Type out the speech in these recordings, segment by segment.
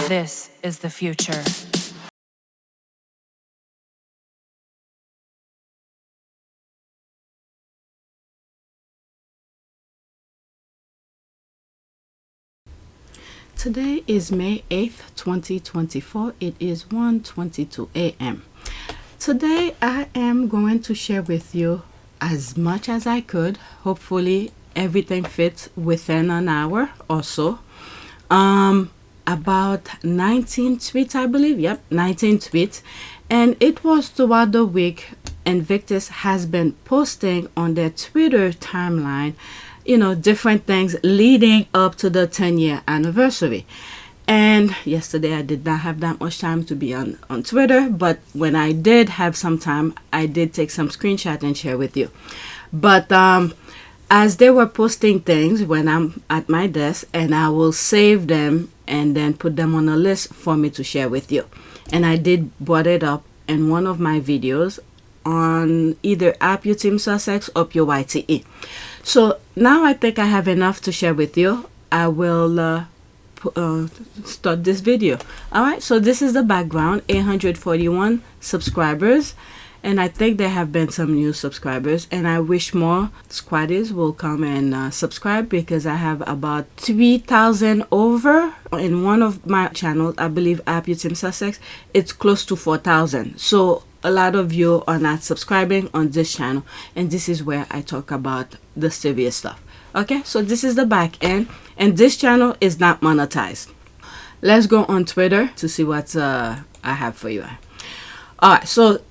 This is the future. Today is May 8th, 2024. It is 1:22 a.m. Today I am going to share with you as much as I could. Hopefully everything fits within an hour or so. About 19 tweets, I believe. Yep, 19 tweets. And it was throughout the week Invictus has been posting on their Twitter timeline, different things leading up to the 10-year anniversary. And yesterday I did not have that much time to be on Twitter, but when I did have some time, I did take some screenshot and share with you. But as they were posting things when I'm at my desk, and I will save them and then put them on a list for me to share with you. And I did brought it up in one of my videos on either Team Sussex or Pt1. So now I think I have enough to share with you. I will start this video. Alright, so this is the background. 841 subscribers, and I think there have been some new subscribers, and I wish more squaddies will come and subscribe, because I have about 3,000 over in one of my channels. I believe Team Sussex, it's close to 4,000. So a lot of you are not subscribing on this channel, and this is where I talk about the serious stuff. Okay, so this is the back end, and this channel is not monetized. Let's go on Twitter to see what I have for you. Alright, so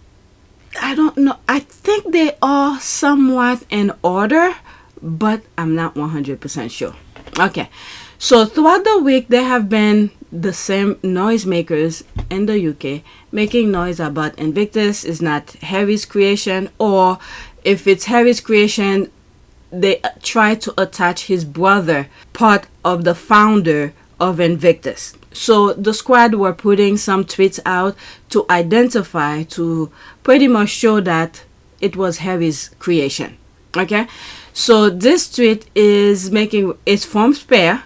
I don't know, I think they are somewhat in order, but I'm not 100% sure. Okay, so throughout the week there have been the same noisemakers in the UK making noise about Invictus is not Harry's creation, or if it's Harry's creation, they try to attach his brother, part of the founder of Invictus. So the squad were putting some tweets out to identify, to pretty much show that it was Harry's creation. Okay, so this tweet is it's from Spare,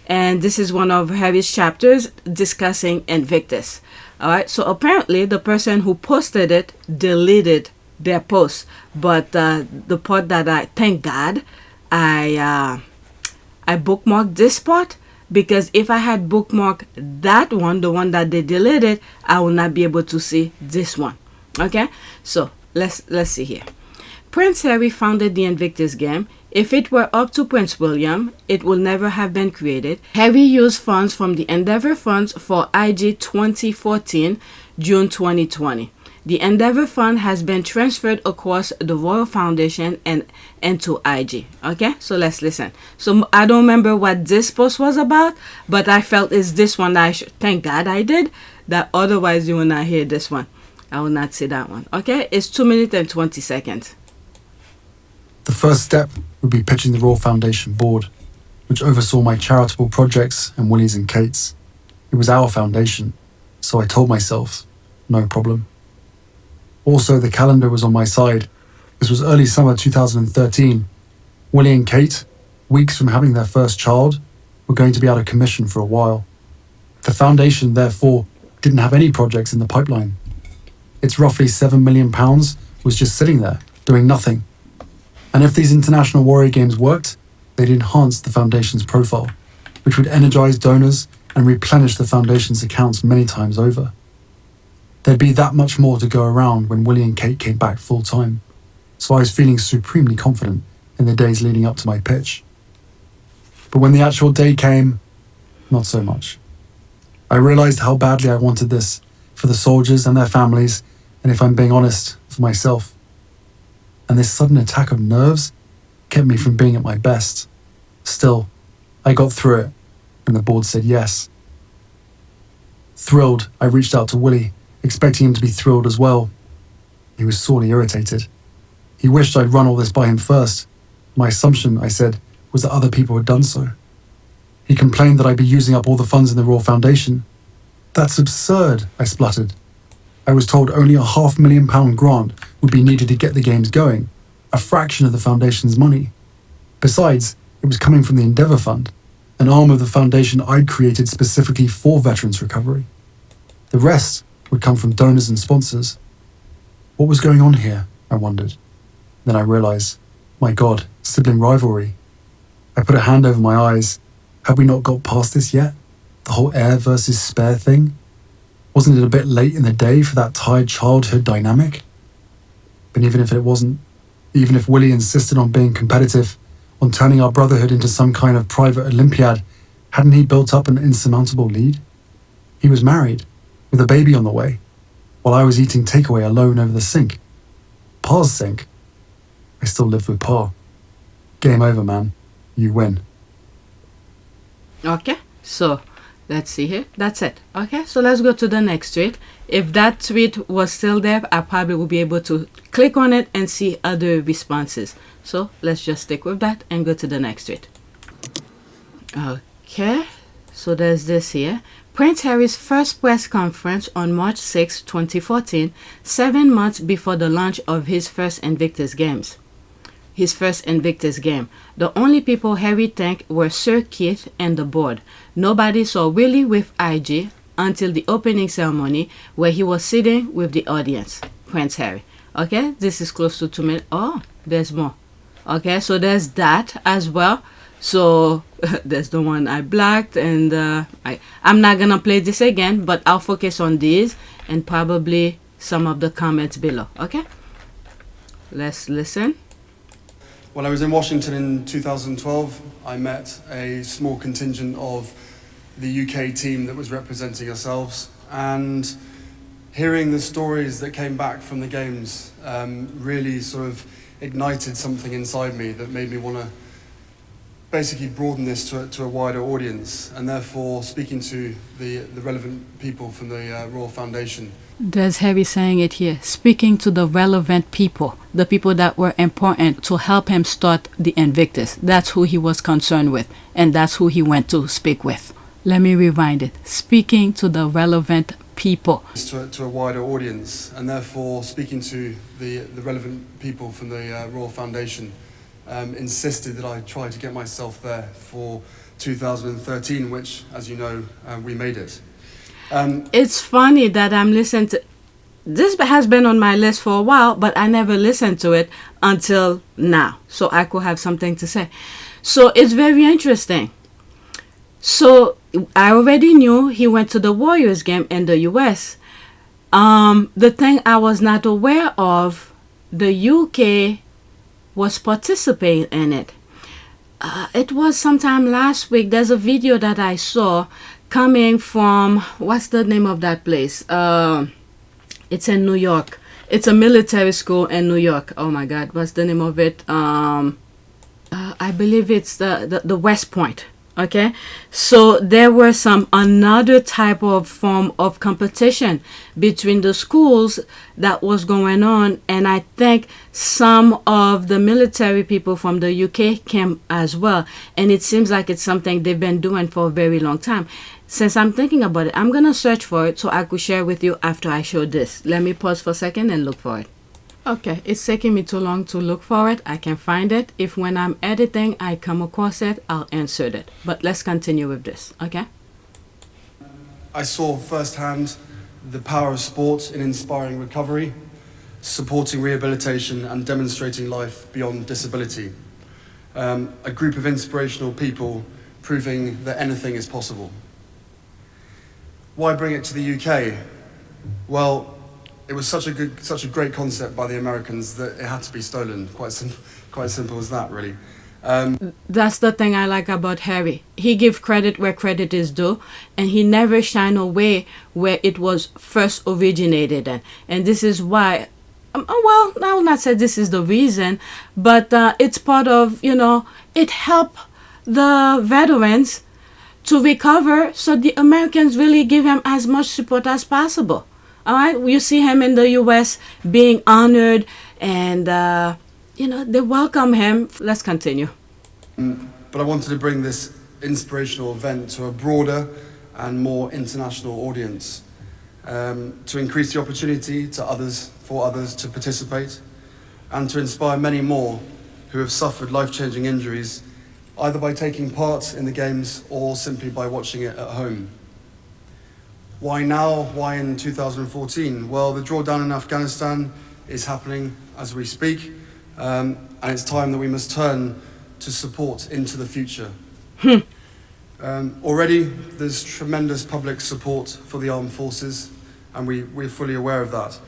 and this is one of Harry's chapters discussing Invictus. Alright, so apparently the person who posted it deleted their post, but the part that I thank God I bookmarked this part, because if I had bookmarked that one, the one that they deleted, I will not be able to see this one. Okay, so let's see here. Prince Harry founded the Invictus Game. If it were up to Prince William, it would never have been created. Harry used funds from the Endeavour Funds for IG 2014, June 2020. The Endeavour Fund has been transferred across the Royal Foundation and into IG. Okay, so let's listen. So I don't remember what this post was about, but I felt it's this one that I should, thank God I did, that otherwise you will not hear this one. I will not see that one. Okay, it's 2 minutes and 20 seconds. The first step would be pitching the Royal Foundation board, which oversaw my charitable projects and Willie's and Kate's. It was our foundation, so I told myself, no problem. Also, the calendar was on my side. This was early summer 2013. Willie and Kate, weeks from having their first child, were going to be out of commission for a while. The foundation, therefore, didn't have any projects in the pipeline. Its roughly £7 million was just sitting there, doing nothing. And if these international warrior games worked, they'd enhance the foundation's profile, which would energize donors and replenish the foundation's accounts many times over. There'd be that much more to go around when Willie and Kate came back full-time, so I was feeling supremely confident in the days leading up to my pitch. But when the actual day came, not so much. I realized how badly I wanted this, for the soldiers and their families, and if I'm being honest, for myself. And this sudden attack of nerves kept me from being at my best. Still, I got through it, and the board said yes. Thrilled, I reached out to Willie, expecting him to be thrilled as well. He was sorely irritated. He wished I'd run all this by him first. My assumption, I said, was that other people had done so. He complained that I'd be using up all the funds in the Royal Foundation. That's absurd, I spluttered. I was told only a £500,000 grant would be needed to get the games going, a fraction of the Foundation's money. Besides, it was coming from the Endeavour Fund. an arm of the foundation I'd created specifically for veterans recovery. The rest would come from donors and sponsors. What was going on here, I wondered. Then I realized, my God, sibling rivalry. I put a hand over my eyes. Had we not got past this yet? The whole heir versus spare thing? Wasn't it a bit late in the day for that tired childhood dynamic? But even if it wasn't, even if Willie insisted on being competitive, on turning our brotherhood into some kind of private Olympiad, hadn't he built up an insurmountable lead? He was married, with a baby on the way, while I was eating takeaway alone over the sink. Pa's sink. I still lived with Pa. Game over, man. You win. Okay, so let's see here. That's it. Okay, so let's go to the next tweet. If that tweet was still there, I probably will be able to click on it and see other responses. So let's just stick with that and go to the next tweet. Okay, so there's this here. Prince Harry's first press conference on March 6, 2014, 7 months before the launch of his first Invictus Games. His first Invictus game. The only people Harry thanked were Sir Keith and the board. Nobody saw Willie with IG until the opening ceremony where he was sitting with the audience. Prince Harry. Okay, this is close to 2 minutes. Oh, there's more. Okay, so there's that as well. So there's the one I blacked, and I'm not gonna play this again, but I'll focus on these and probably some of the comments below. Okay, let's listen. When I was in Washington in 2012, I met a small contingent of the UK team that was representing ourselves, and hearing the stories that came back from the games really sort of ignited something inside me that made me want to basically broaden this to a wider audience, and therefore speaking to the relevant people from the Royal Foundation. There's Harry saying it here, speaking to the relevant people, the people that were important to help him start the Invictus. That's who he was concerned with, and that's who he went to speak with. Let me rewind it. Speaking to the relevant people. To a wider audience, and therefore speaking to the relevant people from the Royal Foundation. Insisted that I try to get myself there for 2013, which, as you know, we made it. It's funny that I'm listening to... This has been on my list for a while, but I never listened to it until now. So I could have something to say. So it's very interesting. So I already knew he went to the Warriors game in the US. The thing I was not aware of, the UK was participating in it. It was sometime last week. There's a video that I saw coming from, what's the name of that place? It's in New York. It's a military school in New York. Oh my God, what's the name of it? I believe it's the West Point. Okay, so there were another type of form of competition between the schools that was going on, and I think some of the military people from the UK came as well, and it seems like it's something they've been doing for a very long time. Since I'm thinking about it, I'm gonna search for it so I could share with you after I show this. Let me pause for a second and look for it. Okay, it's taking me too long to look for it. I can find it. If when I'm editing I come across it, I'll insert it. But let's continue with this, okay? I saw firsthand the power of sport in inspiring recovery, supporting rehabilitation and demonstrating life beyond disability. A group of inspirational people proving that anything is possible. Why bring it to the UK? Well, it was such a great concept by the Americans that it had to be stolen. Quite simple as that, really. That's the thing I like about Harry. He gives credit where credit is due, and he never shine away where it was first originated in. And this is why, well, I will not say this is the reason, but it's part of, it helped the veterans to recover, so the Americans really give him as much support as possible. All right, you see him in the US being honored, and they welcome him. Let's continue. But I wanted to bring this inspirational event to a broader and more international audience, to increase the opportunity for others to participate, and to inspire many more who have suffered life-changing injuries either by taking part in the games or simply by watching it at home. Why now? Why in 2014? Well, the drawdown in Afghanistan is happening as we speak, and it's time that we must turn to support into the future. Already, there's tremendous public support for the armed forces, and we're fully aware of that.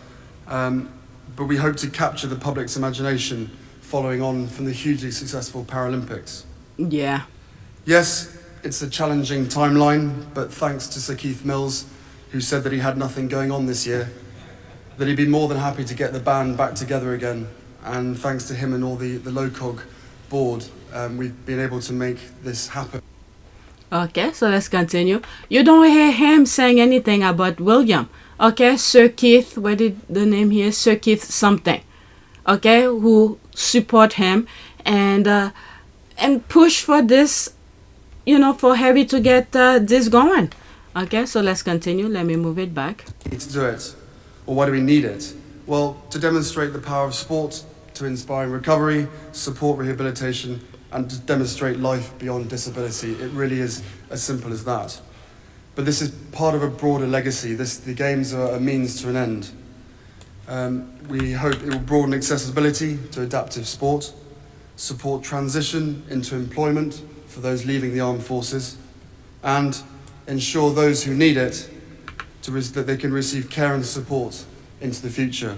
But we hope to capture the public's imagination following on from the hugely successful Paralympics. Yeah. Yes, it's a challenging timeline, but thanks to Sir Keith Mills, who said that he had nothing going on this year, that he'd be more than happy to get the band back together again. And thanks to him and all the LOCOG board, we've been able to make this happen. Okay, so let's continue. You don't hear him saying anything about William. Okay, Sir Keith, what did the name here? Sir Keith something. Okay, who support him and push for this, you know, for Harry to get this going. Okay, so let's continue. Let me move it back. To do it, or why do we need it? Well, to demonstrate the power of sport, to inspire recovery, support rehabilitation, and to demonstrate life beyond disability. It really is as simple as that. But this is part of a broader legacy. The games are a means to an end. We hope it will broaden accessibility to adaptive sport, support transition into employment for those leaving the armed forces, and ensure those who need it that they can receive care and support into the future.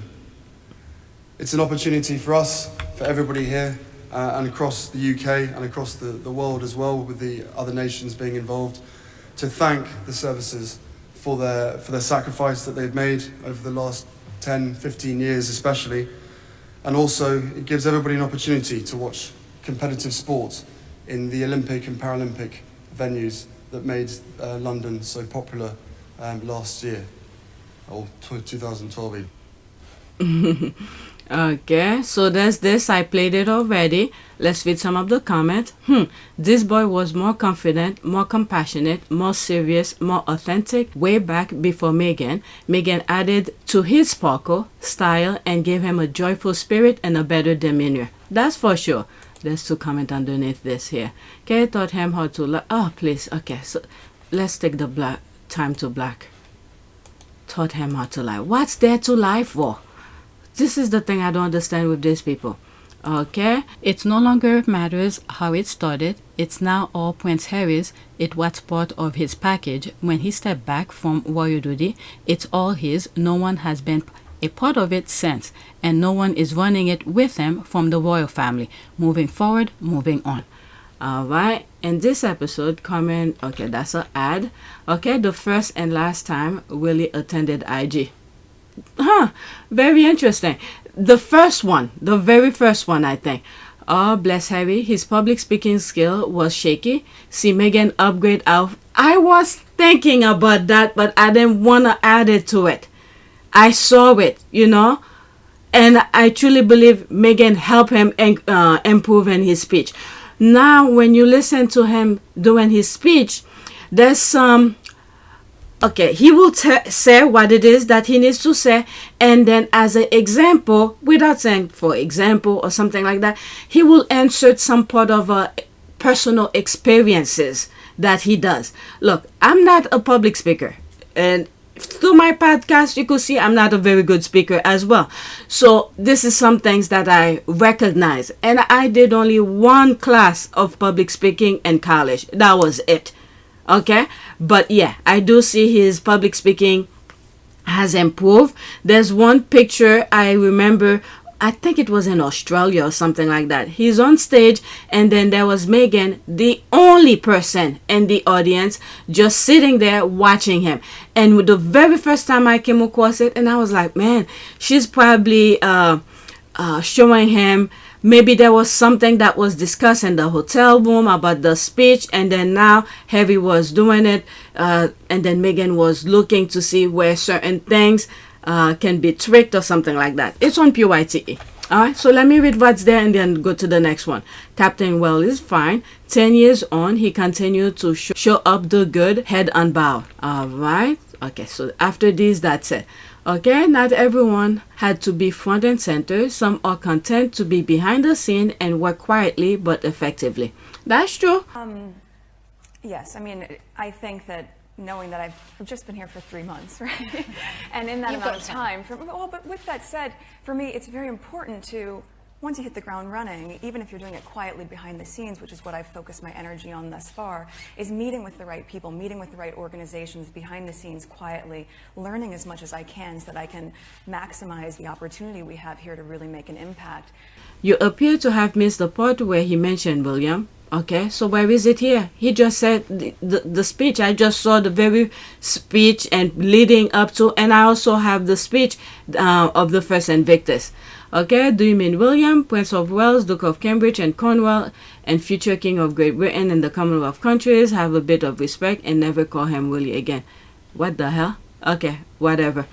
It's an opportunity for us, for everybody here, and across the UK and across the world as well, with the other nations being involved, to thank the services for their sacrifice that they've made over the last 10, 15 years especially. And also, it gives everybody an opportunity to watch competitive sport in the Olympic and Paralympic venues that made London so popular last year, or 2012 even. Okay, so there's this. I played it already. Let's read some of the comments. This boy was more confident, more compassionate, more serious, more authentic way back before Megan. Megan added to his sparkle, style, and gave him a joyful spirit and a better demeanor. That's for sure. There's two comments underneath this here. Okay, taught him how to laugh. Oh, please. Okay, so let's take the black time to black. Taught him how to lie. What's there to lie for? This is the thing I don't understand with these people. Okay, it no longer matters how it started. It's now all Prince Harry's. It was part of his package. When he stepped back from royal duty, it's all his. No one has been a part of it since, and no one is running it with him from the royal family. Moving forward, moving on. Alright, in this episode, comment. Okay, that's an ad. Okay, the first and last time Willie attended IG. Very interesting. The first one, the very first one, I think. Oh, bless Harry. His public speaking skill was shaky. See Megan upgrade out. I was thinking about that, but I didn't want to add it to it. I saw it, you know, and I truly believe Megan helped him improve in his speech. Now, when you listen to him doing his speech, there's some... Okay, he will say what it is that he needs to say, and then as an example, without saying for example or something like that, he will insert some part of personal experiences that he does. Look, I'm not a public speaker, and through my podcast, you could see I'm not a very good speaker as well. So this is some things that I recognize, and I did only one class of public speaking in college. That was it. Okay, but yeah, I do see his public speaking has improved. There's one picture I remember, I think it was in Australia or something like that. He's on stage, and then there was Megan, the only person in the audience, just sitting there watching him. And with the very first time I came across it, and I was like, man, she's probably showing him. Maybe there was something that was discussed in the hotel room about the speech, and then now Harry was doing it, and then Megan was looking to see where certain things can be tricked or something like that. It's on PYTE. Alright, so let me read what's there and then go to the next one. Captain Well is fine. 10 years on, he continued to show up the good, head unbowed. Alright, okay, so after this, that's it. Okay, not everyone had to be front and center. Some are content to be behind the scene and work quietly but effectively. That's true. Yes, I mean, I think that knowing that I've just been here for 3 months, right? And in that amount of time, but with that said, for me, it's very important to, once you hit the ground running, even if you're doing it quietly behind the scenes, which is what I've focused my energy on thus far, is meeting with the right people, meeting with the right organizations behind the scenes quietly, learning as much as I can so that I can maximize the opportunity we have here to really make an impact. You appear to have missed the part where he mentioned William. Okay, so where is it here? He just said the speech. I just saw the very speech and leading up to, and I also have the speech of the first Invictus. Okay, do you mean William, Prince of Wales, Duke of Cambridge and Cornwall, and future King of Great Britain and the Commonwealth countries? Have a bit of respect and never call him Willie again. What the hell? Okay, whatever.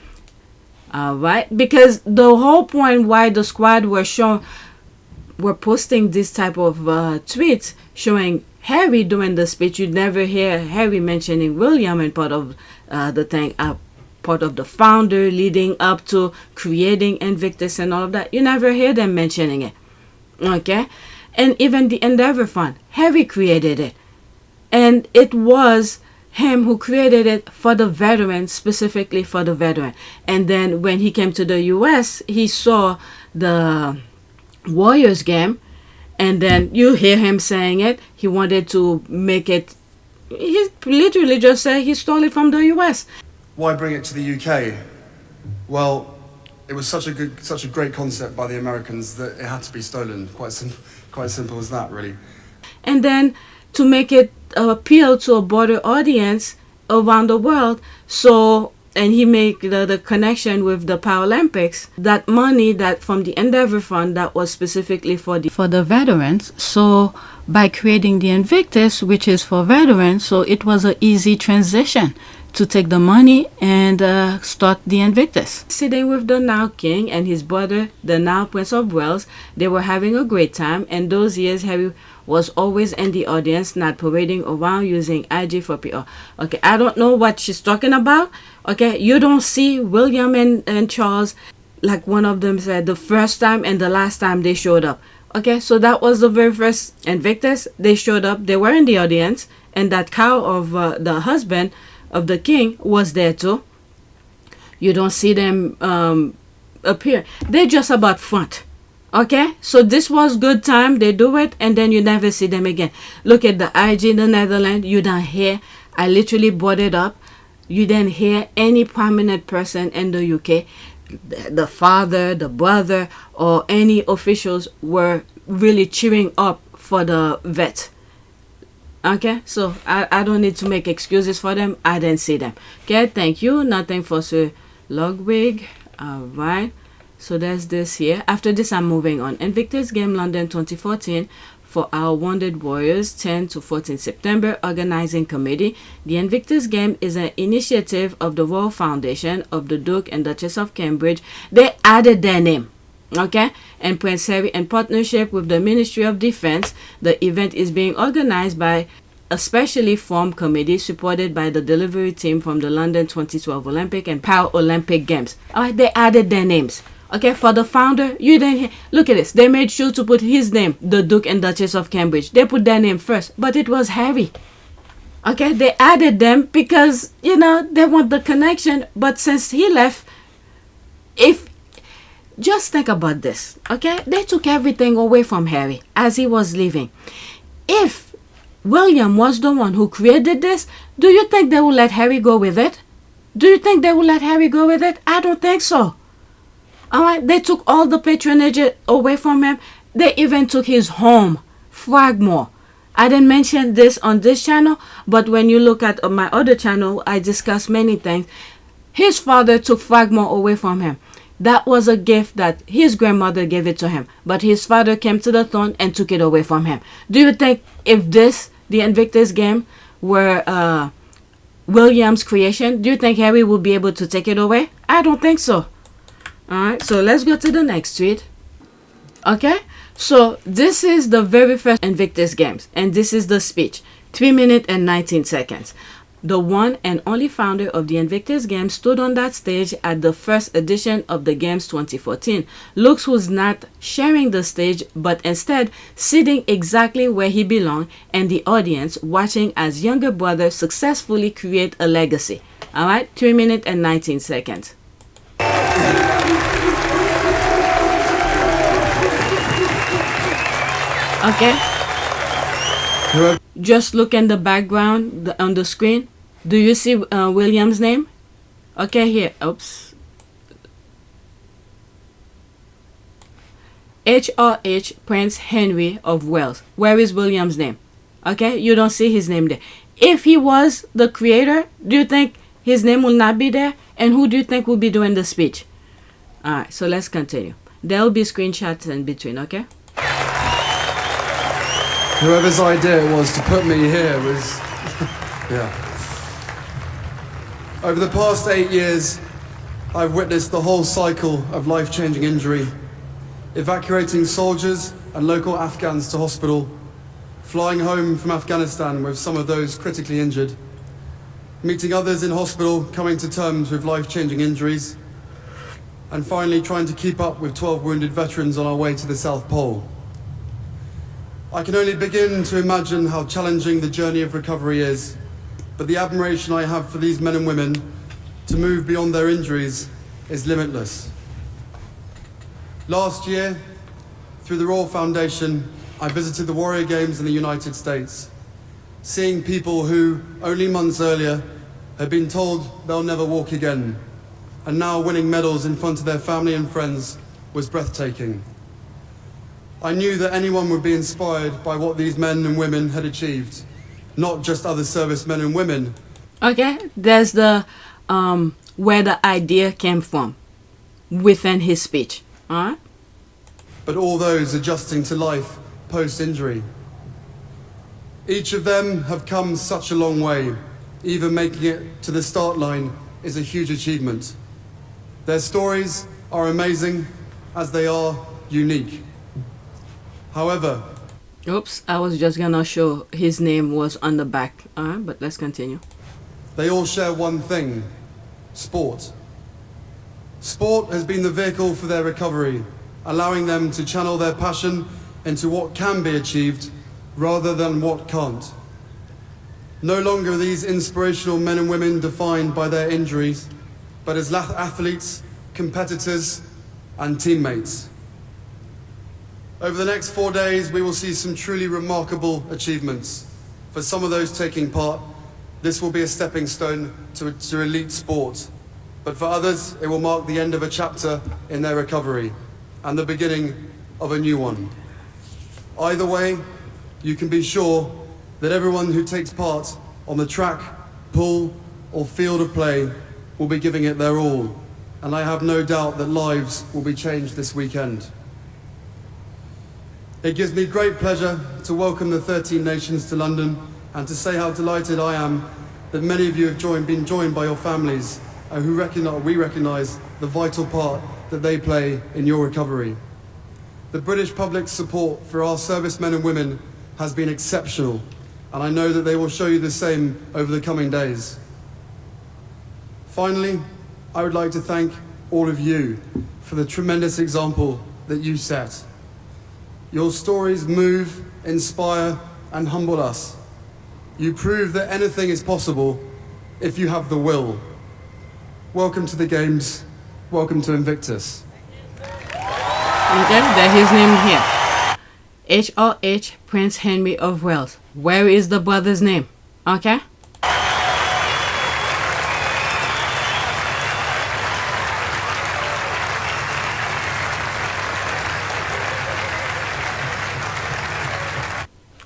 Alright, because the whole point why the squad were posting this type of tweets showing Harry doing the speech, you'd never hear Harry mentioning William and part of the thing, part of the founder leading up to creating Invictus and all of that. You never hear them mentioning it. Okay? And even the Endeavor Fund, Harry created it. And it was him who created it for the veteran, specifically for the veteran. And then when he came to the US, he saw the Warriors game, and then you hear him saying it. He wanted to make it, he literally just said he stole it from the US. Why bring it to the UK? Well, it was such a great concept by the Americans that it had to be stolen. Quite simple as that, really. And then to make it appeal to a broader audience around the world, and he made the connection with the Paralympics, that money that from the Endeavor Fund that was specifically for the veterans. So by creating the Invictus, which is for veterans, so it was an easy transition to take the money and start the Invictus. Sitting with the now king and his brother, the now Prince of Wales, they were having a great time. And those years, Harry was always in the audience, not parading around using IG for PR. Okay, I don't know what she's talking about. Okay, you don't see William and Charles, like one of them said, the first time and the last time they showed up. Okay, so that was the very first Invictus. They showed up, they were in the audience, and that cow of the husband of the king was there too. You don't see them appear. They're just about front. Okay, so this was good time. They do it, and then you never see them again. Look at the IG in the Netherlands. You don't hear. I literally brought it up. You didn't hear any prominent person in the UK, the father, the brother, or any officials were really cheering up for the vet. Okay, so I don't need to make excuses for them. I didn't see them. Okay, thank you. Nothing for Sir Logwig. All right. So there's this here. After this, I'm moving on. Invictus Game London 2014 for our Wounded Warriors, 10 to 14 September, Organizing Committee. The Invictus Game is an initiative of the Royal Foundation of the Duke and Duchess of Cambridge. They added their name. Okay, and Prince Harry, in partnership with the Ministry of Defense. The event is being organized by a specially formed committee supported by the delivery team from the London 2012 Olympic and Paralympic Games. All right, they added their names. Okay, for the founder, you didn't look at this. They made sure to put his name, the Duke and Duchess of Cambridge. They put their name first, but it was Harry. Okay, they added them because, you know, they want the connection. But since he left, just think about this, okay? They took everything away from Harry as he was leaving. If William was the one who created this, do you think they will let Harry go with it? Do you think they will let Harry go with it? I don't think so. All right, they took all the patronage away from him. They even took his home, Fragmore. I didn't mention this on this channel, but when you look at my other channel, I discuss many things. His father took Fragmore away from him. That was a gift that his grandmother gave it to him, but his father came to the throne and took it away from him. Do you think if the Invictus Game, were William's creation, do you think Harry will be able to take it away? I don't think so. Alright, so let's go to the next tweet. Okay, so this is the very first Invictus Games, and this is the speech, 3 minutes and 19 seconds. The one and only founder of the Invictus Game, stood on that stage at the first edition of the Games 2014. Lux was not sharing the stage, but instead sitting exactly where he belonged, and the audience watching as younger brother successfully create a legacy. All right, 3 minutes and 19 seconds. Okay. Just look in the background on the screen. Do you see William's name? Okay, here. Oops. HRH Prince Henry of Wales. Where is William's name? Okay, you don't see his name there. If he was the creator, do you think his name will not be there? And who do you think will be doing the speech? Alright, so let's continue. There will be screenshots in between, okay? Whoever's idea it was to put me here was, yeah. Over the past 8 years, I've witnessed the whole cycle of life-changing injury, evacuating soldiers and local Afghans to hospital, flying home from Afghanistan with some of those critically injured, meeting others in hospital, coming to terms with life-changing injuries, and finally trying to keep up with 12 wounded veterans on our way to the South Pole. I can only begin to imagine how challenging the journey of recovery is, but the admiration I have for these men and women to move beyond their injuries is limitless. Last year, through the Royal Foundation, I visited the Warrior Games in the United States, seeing people who, only months earlier, had been told they'll never walk again, and now winning medals in front of their family and friends was breathtaking. I knew that anyone would be inspired by what these men and women had achieved, not just other servicemen and women. Okay, there's the where the idea came from within his speech. Alright? But all those adjusting to life post-injury. Each of them have come such a long way. Even making it to the start line is a huge achievement. Their stories are amazing as they are unique. However, oops, I was just gonna show his name was on the back. Alright, but let's continue. they all share one thing: sport. Sport has been the vehicle for their recovery, allowing them to channel their passion into what can be achieved rather than what can't. No longer are these inspirational men and women defined by their injuries, but as athletes, competitors, and teammates. Over the next 4 days, we will see some truly remarkable achievements. For some of those taking part, this will be a stepping stone to elite sport. But for others, it will mark the end of a chapter in their recovery and the beginning of a new one. Either way, you can be sure that everyone who takes part on the track, pool, or field of play will be giving it their all. And I have no doubt that lives will be changed this weekend. It gives me great pleasure to welcome the 13 nations to London and to say how delighted I am that many of you have been joined by your families who we recognise the vital part that they play in your recovery. The British public's support for our servicemen and women has been exceptional, and I know that they will show you the same over the coming days. Finally, I would like to thank all of you for the tremendous example that you set. Your stories move, inspire, and humble us. You prove that anything is possible if you have the will. Welcome to the Games. Welcome to Invictus. Okay, there's his name here. HRH Prince Henry of Wales. Where is the brother's name? Okay?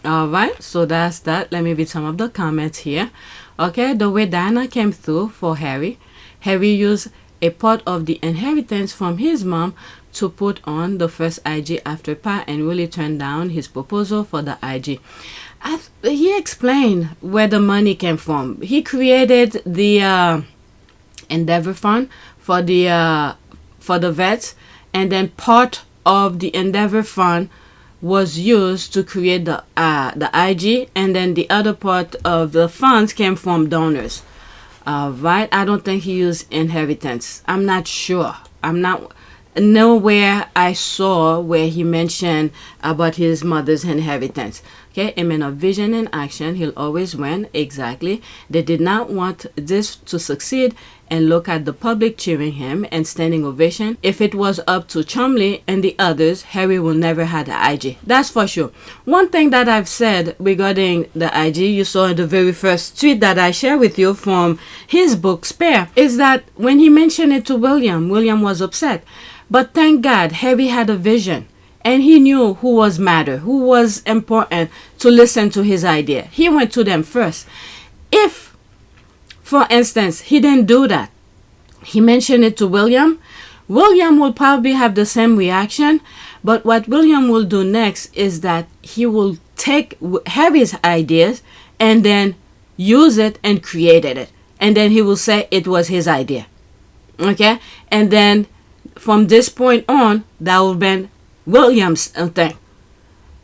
Alright, so that's that. Let me read some of the comments here. Okay, the way Diana came through for Harry. Harry used a part of the inheritance from his mom to put on the first IG after Pa and really turned down his proposal for the IG. He explained where the money came from. He created the Endeavor Fund for the vets, and then part of the Endeavor Fund was used to create the IG, and then the other part of the funds came from donors. Right? I don't think he used inheritance. I'm not sure. I'm not. Nowhere I saw where he mentioned about his mother's inheritance. Okay, a man of vision and action, he'll always win. Exactly. They did not want this to succeed, and look at the public cheering him and standing ovation. If it was up to Chumley and the others, Harry will never have the IG. That's for sure. One thing that I've said regarding the IG, you saw in the very first tweet that I shared with you from his book Spare, is that when he mentioned it to William, William was upset. But thank God, Harry had a vision. And he knew who was matter, who was important to listen to his idea. He went to them first. If, for instance, he didn't do that, he mentioned it to William, William will probably have the same reaction. But what William will do next is that he will take Harry's ideas and then use it and created it. And then he will say it was his idea. Okay? And then from this point on, that will be William's thing.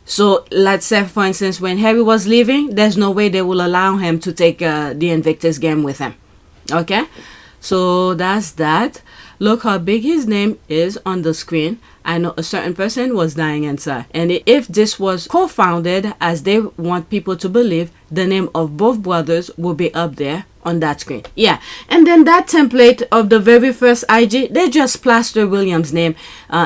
So let's say, for instance, when Harry was leaving, there's no way they will allow him to take the Invictus game with him. Okay? So that's that. Look how big his name is on the screen. I know a certain person was dying inside. And if this was co-founded, as they want people to believe, the name of both brothers will be up there on that screen. Yeah. And then that template of the very first IG, they just plaster William's name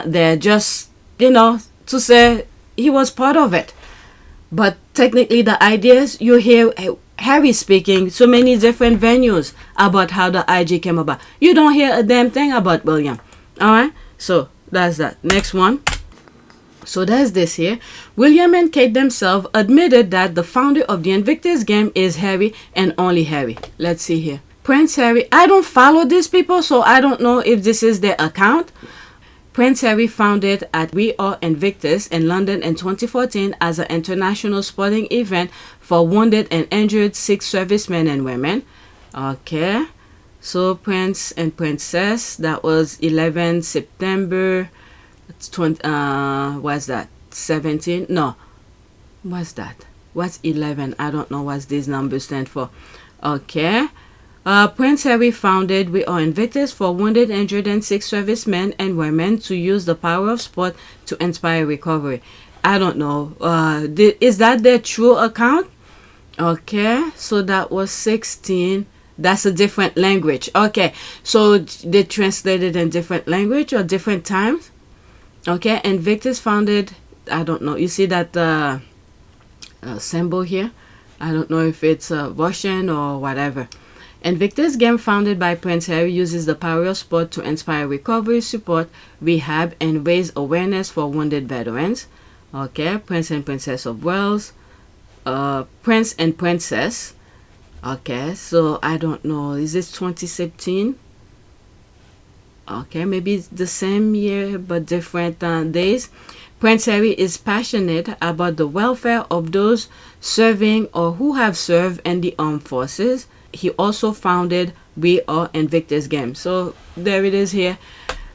there, just, you know, to say he was part of it. But technically the ideas, you hear Harry speaking so many different venues about how the IG came about. You don't hear a damn thing about William. Alright? So that's that. Next one. So there's this here. William and Kate themselves admitted that the founder of the Invictus Game is Harry and only Harry. Let's see here. Prince Harry. I don't follow these people, so I don't know if this is their account. Prince Harry founded at We Are Invictus in London in 2014 as an international sporting event for wounded and injured Sikh servicemen and women. Okay. So Prince and Princess, that was 11 September 20, what's that? 17? No. What's that? What's 11? I don't know what these numbers stand for. Okay. Prince Harry founded We Are Invictus for wounded, injured, and sick servicemen and women to use the power of sport to inspire recovery. I don't know. Is that their true account? Okay. So that was 16. That's a different language. Okay. So they translated in different language or different times. Okay. Invictus founded, I don't know. You see that symbol here? I don't know if it's Russian or whatever. Invictus Game, founded by Prince Harry, uses the power of sport to inspire recovery, support, rehab, and raise awareness for wounded veterans. Okay, Prince and Princess of Wales. Prince and Princess. Okay, so I don't know. Is this 2017? Okay, maybe it's the same year but different days. Prince Harry is passionate about the welfare of those serving or who have served in the armed forces. He also founded We Are Invictus Game. So there it is here.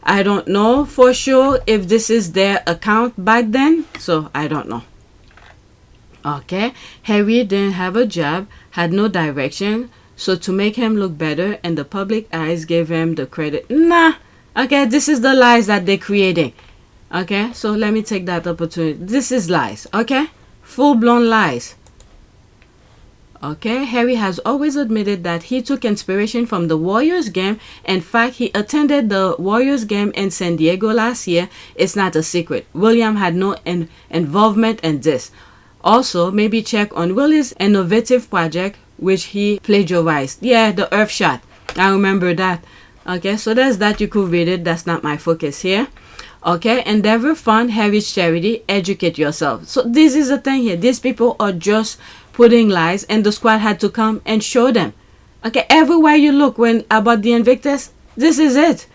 I don't know for sure if this is their account back then. So I don't know. Okay. Harry didn't have a job, had no direction. So to make him look better and the public eyes, gave him the credit. Nah. Okay. This is the lies that they're creating. Okay. So let me take that opportunity. This is lies. Okay. Full-blown lies. Okay, Harry has always admitted that he took inspiration from the Warriors game. In fact, he attended the Warriors game in San Diego last year. It's not a secret. William had no involvement in this. Also, maybe check on Willie's innovative project, which he plagiarized. Yeah, the Earth Shot. I remember that. Okay, so there's that. You could read it. That's not my focus here. Okay, Endeavor Fund, Harry's Charity, educate yourself. So this is the thing here. These people are just putting lies, and the squad had to come and show them. Okay, everywhere you look when about the Invictus, this is it.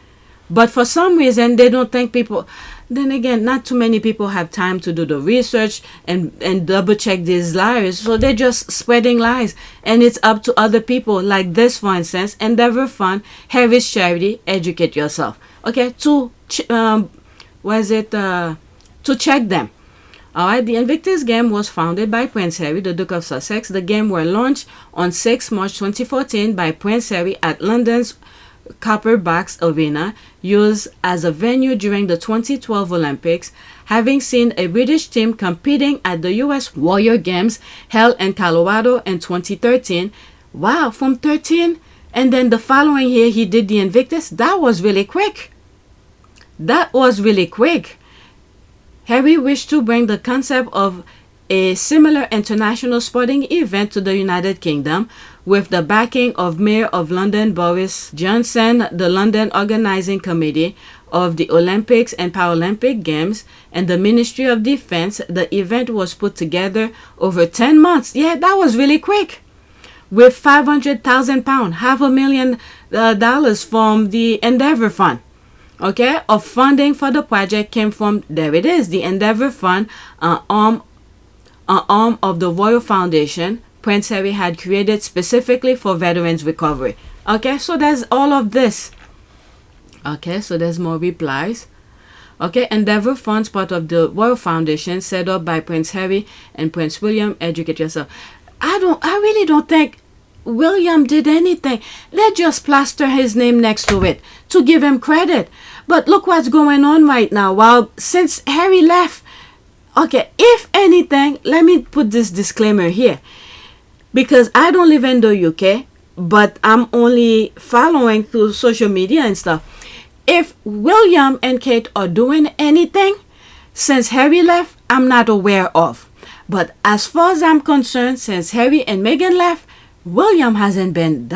But for some reason, they don't think people. Then again, not too many people have time to do the research and double check these liars. So they're just spreading lies, and it's up to other people like this, for instance, Endeavor Fund, Harry's Charity, educate yourself. Okay, to check them. Alright, the Invictus Game was founded by Prince Harry, the Duke of Sussex. The game were launched on 6 March 2014 by Prince Harry at London's Copper Box Arena, used as a venue during the 2012 Olympics, having seen a British team competing at the US Warrior Games held in Colorado in 2013. Wow, from 13, and then the following year he did the Invictus. That was really quick. That was really quick. Harry wished to bring the concept of a similar international sporting event to the United Kingdom, with the backing of Mayor of London Boris Johnson, the London Organizing Committee of the Olympics and Paralympic Games, and the Ministry of Defense. The event was put together over 10 months. Yeah, that was really quick. With £500,000, $500,000 from the Endeavour Fund. Okay, of funding for the project came from, there it is, the Endeavour Fund, an arm of the Royal Foundation Prince Harry had created specifically for veterans recovery. Okay, so there's all of this. Okay, so there's more replies. Okay, Endeavour Funds, part of the Royal Foundation set up by Prince Harry and Prince William. Educate yourself. I really don't think William did anything. Let's just plaster his name next to it to give him credit. But look what's going on right now. Well, since Harry left, okay, if anything, let me put this disclaimer here, because I don't live in the UK, but I'm only following through social media and stuff. If William and Kate are doing anything since Harry left, I'm not aware of. But as far as I'm concerned, since Harry and Meghan left, William hasn't been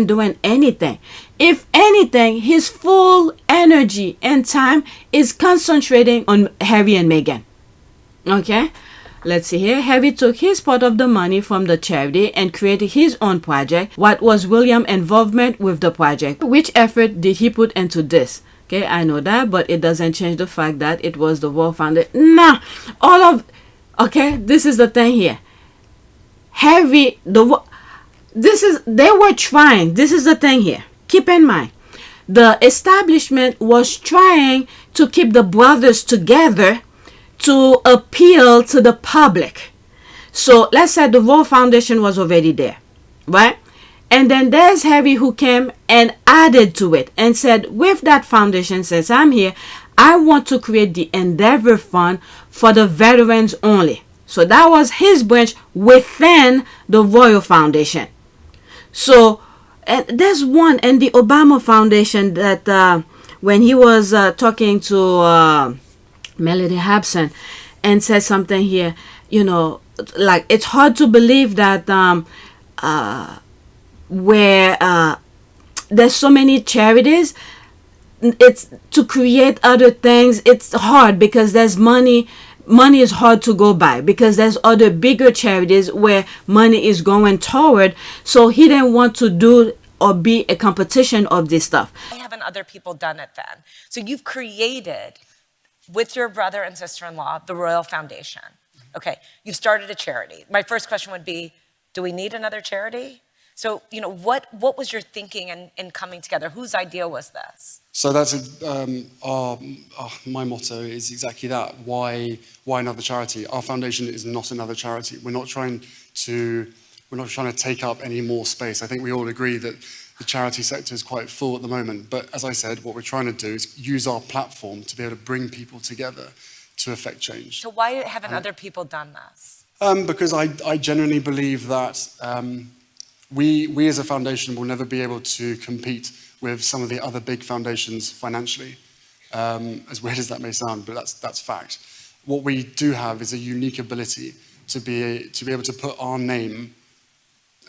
doing anything. If anything, his full energy and time is concentrating on Harry and Meghan. Okay, let's see here. Harry took his part of the money from the charity and created his own project. What was William's involvement with the project? Which effort did he put into this? Okay, I know that, but it doesn't change the fact that it was the Royal Foundation. Nah, okay, this is the thing here. Harry, they were trying. This is the thing here. Keep in mind, the establishment was trying to keep the brothers together to appeal to the public. So let's say the Royal Foundation was already there, right? And then there's Harry who came and added to it and said, with that foundation, since I'm here, I want to create the Endeavour Fund for the veterans only. So that was his branch within the Royal Foundation. So and there's one in the Obama Foundation that when he was talking to Melody Hobson and said something here, you know, like it's hard to believe that where there's so many charities, it's to create other things, it's hard because there's money is hard to go by because there's other bigger charities where money is going toward. So he didn't want to do or be a competition of this stuff. Why haven't other people done it then? So you've created, with your brother and sister-in-law, the Royal Foundation. Okay, you've started a charity. My first question would be, do we need another charity? So, you know, what was your thinking in coming together? Whose idea was this? So that's my motto is exactly that. Why another charity? Our foundation is not another charity. We're not trying to take up any more space. I think we all agree that the charity sector is quite full at the moment. But as I said, what we're trying to do is use our platform to be able to bring people together to affect change. So why haven't other people done this? Because I genuinely believe that we as a foundation will never be able to compete with some of the other big foundations financially. As weird as that may sound, but that's fact. What we do have is a unique ability to be able to put our name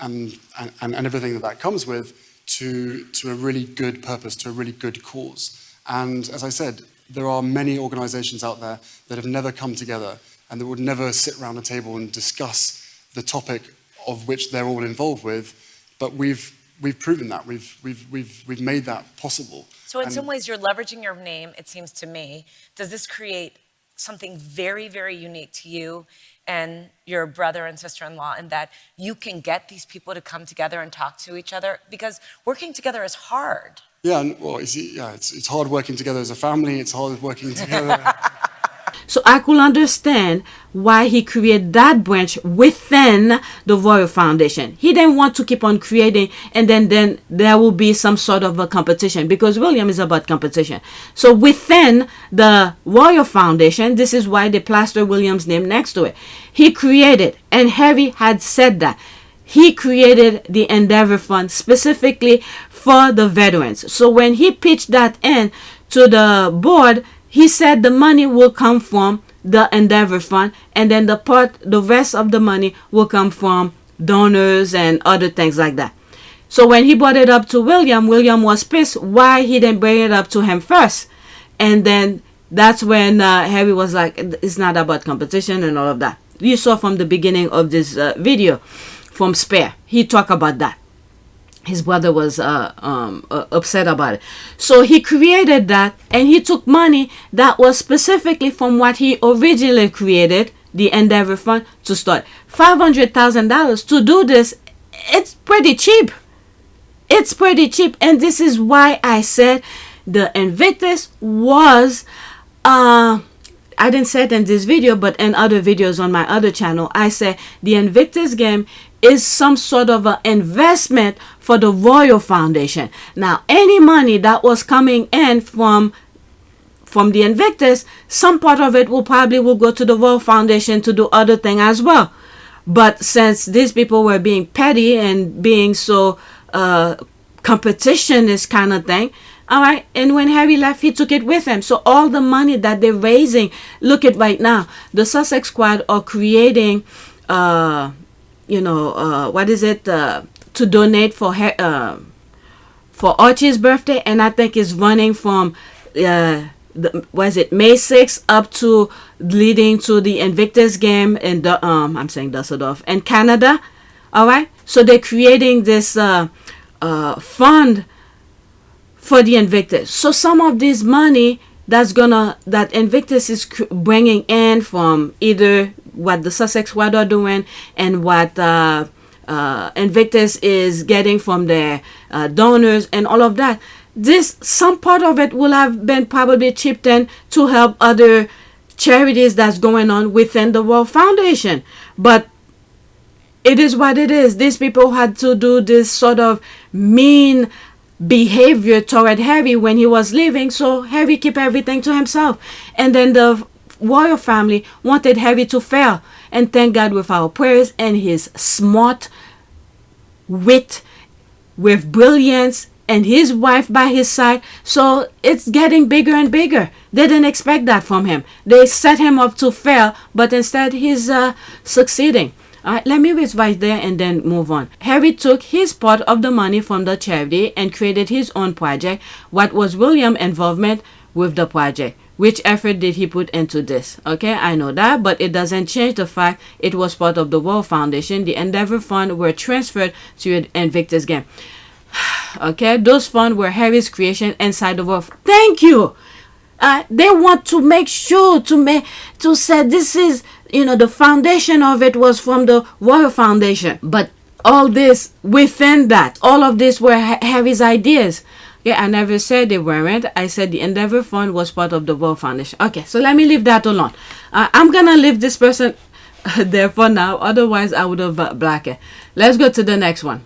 and everything that comes with to a really good purpose, to a really good cause. And as I said, there are many organizations out there that have never come together and that would never sit around a table and discuss the topic of which they're all involved with, but we've proven that. We've made that possible. So in some ways you're leveraging your name, it seems to me. Does this create something very, very unique to you and your brother and sister-in-law, in that you can get these people to come together and talk to each other? Because working together is hard. Yeah, well, it's hard working together as a family. It's hard working together. So I could understand why he created that branch within the Royal Foundation. He didn't want to keep on creating and then there will be some sort of a competition, because William is about competition. So within the Royal Foundation, this is why they plaster William's name next to it. He created, and Harry had said that, he created the Endeavor Fund specifically for the veterans. So when he pitched that in to the board, he said the money will come from the Endeavor Fund, and then the rest of the money will come from donors and other things like that. So when he brought it up to William, William was pissed why he didn't bring it up to him first. And then that's when Harry was like, it's not about competition and all of that. You saw from the beginning of this video from Spare, he talked about that. His brother was upset about it. So he created that, and he took money that was specifically from what he originally created, the Endeavor Fund, to start. $500,000 to do this, it's pretty cheap. It's pretty cheap. And this is why I said the Invictus was, I didn't say it in this video, but in other videos on my other channel, I said the Invictus Game is some sort of an investment for the Royal Foundation. Now, any money that was coming in from the Invictus, some part of it will go to the Royal Foundation to do other things as well. But since these people were being petty and being so competitionist kind of thing, all right, and when Harry left, he took it with him. So all the money that they're raising, look at right now, the Sussex Squad are creating to donate for Archie's birthday, and I think it's running from May 6th up to leading to the Invictus Game in I'm saying Dusseldorf in Canada. All right, so they're creating this fund for the Invictus. So some of this money that Invictus is bringing in from either what the Sussex Squad are doing and what Invictus is getting from their donors and all of that, some part of it will have been probably chipped in to help other charities that's going on within the Royal Foundation. But it is what it is. These people had to do this sort of mean behavior toward Harry when he was leaving, so Harry kept everything to himself. And then the royal family wanted Harry to fail, and thank God, with our prayers and his smart wit with brilliance and his wife by his side, so it's getting bigger and bigger. They didn't expect that from him. They set him up to fail, but instead he's succeeding. All right, let me read right there and then move on. Harry took his part of the money from the charity and created his own project. What was William's involvement with the project? Which effort did he put into this? Okay, I know that, but it doesn't change the fact it was part of the Royal Foundation. The Endeavor Fund were transferred to Invictus Game. Okay, those funds were Harry's creation inside the Royal. Thank you. They want to make sure to say this is, the foundation of it was from the Royal Foundation. But all this within that, all of this were Harry's ideas. Okay, I never said they weren't. I said the Endeavor Fund was part of the Royal Foundation. Okay, so let me leave that alone. I'm gonna leave this person there for now. Otherwise, I would have blacked it. Let's go to the next one.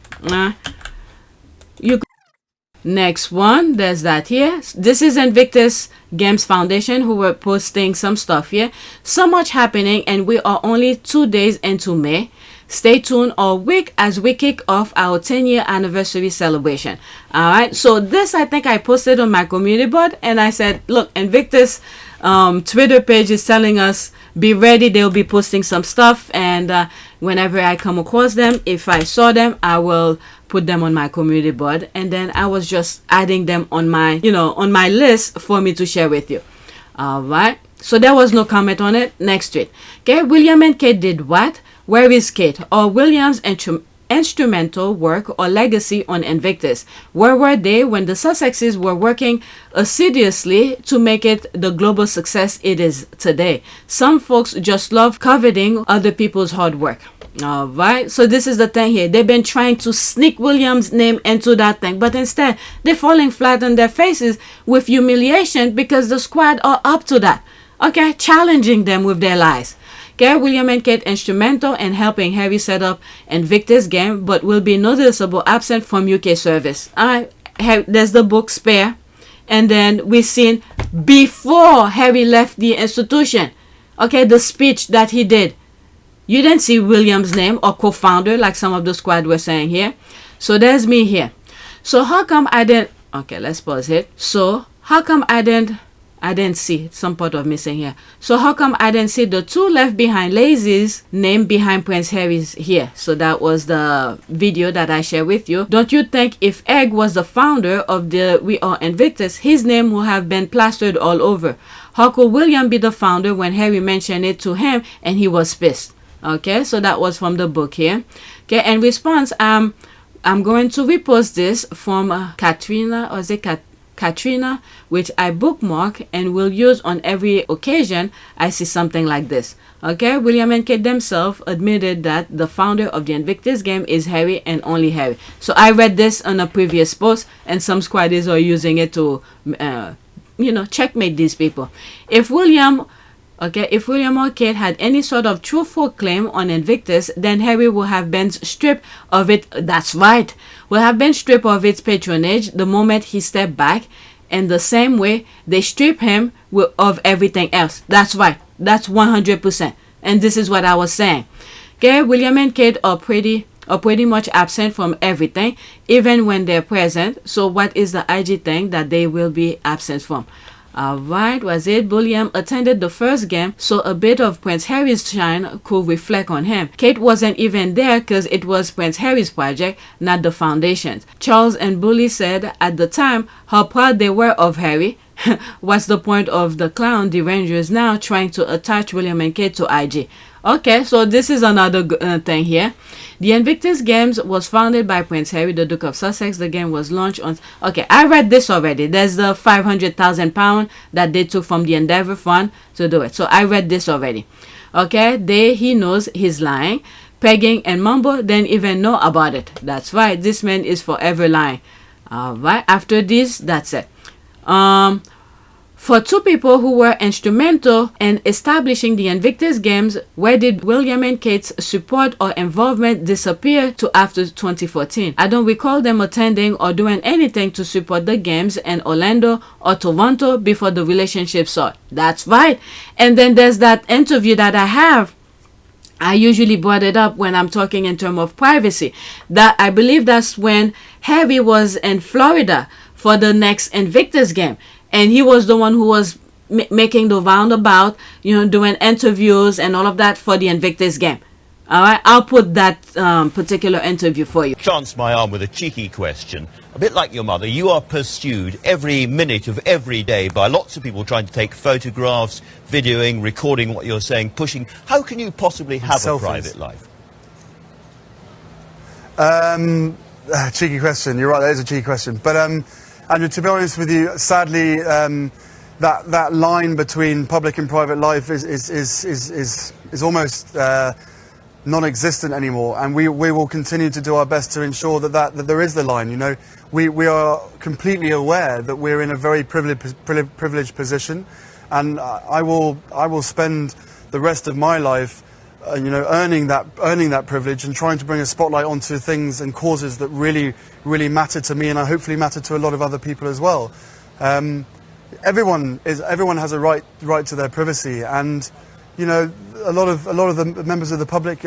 Next one, there's that here. This is Invictus Games Foundation, who were posting some stuff here. So much happening, and we are only 2 days into May. Stay tuned all week as we kick off our 10-year anniversary celebration. All right, so this I think I posted on my community board, and I said, look, Invictus Twitter page is telling us be ready. They'll be posting some stuff, and whenever I come across them, if I saw them, I will put them on my community board, and then I was just adding them on my on my list for me to share with you. All right, so there was no comment on it. Next tweet. Okay, William and Kate did what? Where is Kate? Or William's instrumental work or legacy on Invictus? Where were they when the Sussexes were working assiduously to make it the global success it is today? Some folks just love coveting other people's hard work. All right, so this is the thing here. They've been trying to sneak William's name into that thing, but instead they're falling flat on their faces with humiliation because the squad are up to that. okay, challenging them with their lies. Okay, William and Kate instrumental in helping Harry set up Invictus Game, but will be noticeable absent from UK service. Alright, there's the book Spare, and then we've seen before Harry left the institution, okay, the speech that he did. You didn't see William's name or co-founder like some of the squad were saying here. So there's me here. So how come I didn't, okay, let's pause it. So how come I didn't see some part of missing here. So how come I didn't see the two left behind lazies name behind Prince Harry's here? So that was the video that I shared with you. Don't you think if Egg was the founder of the We Are Invictus, his name would have been plastered all over? How could William be the founder when Harry mentioned it to him and he was pissed? Okay, so that was from the book here. Okay, in response, I'm going to repost this from Katrina, or is it Katrina, which I bookmark and will use on every occasion I see something like this. Okay, William and Kate themselves admitted that the founder of the Invictus Game is Harry and only Harry. So I read this on a previous post, and some squaddies are using it to, checkmate these people. If William or Kate had any sort of truthful claim on Invictus, then Harry would have been stripped of it. That's right. Will have been stripped of its patronage the moment he stepped back. In the same way, they strip him of everything else. That's right. That's 100%. And this is what I was saying. Okay, William and Kate are pretty much absent from everything, even when they're present. So what is the IG thing that they will be absent from? Alright, was it? William attended the first game, so a bit of Prince Harry's shine could reflect on him. Kate wasn't even there because it was Prince Harry's project, not the foundation's. Charles and Bully said at the time how proud they were of Harry. What's the point of the clown derangers now trying to attach William and Kate to IG? Okay, so this is another thing here. The Invictus Games was founded by Prince Harry, the Duke of Sussex. The game was launched on... Okay, I read this already. There's the £500,000 that they took from the Endeavour Fund to do it. So I read this already. Okay, he knows he's lying. Pegging and Mumbo didn't even know about it. That's right, this man is forever lying. Alright, after this, that's it. For two people who were instrumental in establishing the Invictus Games, where did William and Kate's support or involvement disappear to after 2014? I don't recall them attending or doing anything to support the games in Orlando or Toronto before the relationship started. That's right. And then there's that interview that I have. I usually brought it up when I'm talking in terms of privacy. That I believe that's when Harry was in Florida for the next Invictus Game. And he was the one who was making the roundabout, doing interviews and all of that for the Invictus Game. All right, I'll put that particular interview for you. Chance my arm with a cheeky question. A bit like your mother, you are pursued every minute of every day by lots of people trying to take photographs, videoing, recording what you're saying, pushing. How can you possibly have Selfies. A private life? Cheeky question. You're right, that is a cheeky question. But Andrew, to be honest with you, sadly, that line between public and private life is almost non-existent anymore, and we will continue to do our best to ensure that there is the line. We are completely aware that we're in a very privileged position, and I will spend the rest of my life earning that privilege and trying to bring a spotlight onto things and causes that really matter to me, and I hopefully matter to a lot of other people as well. Everyone has a right to their privacy, and a lot of the members of the public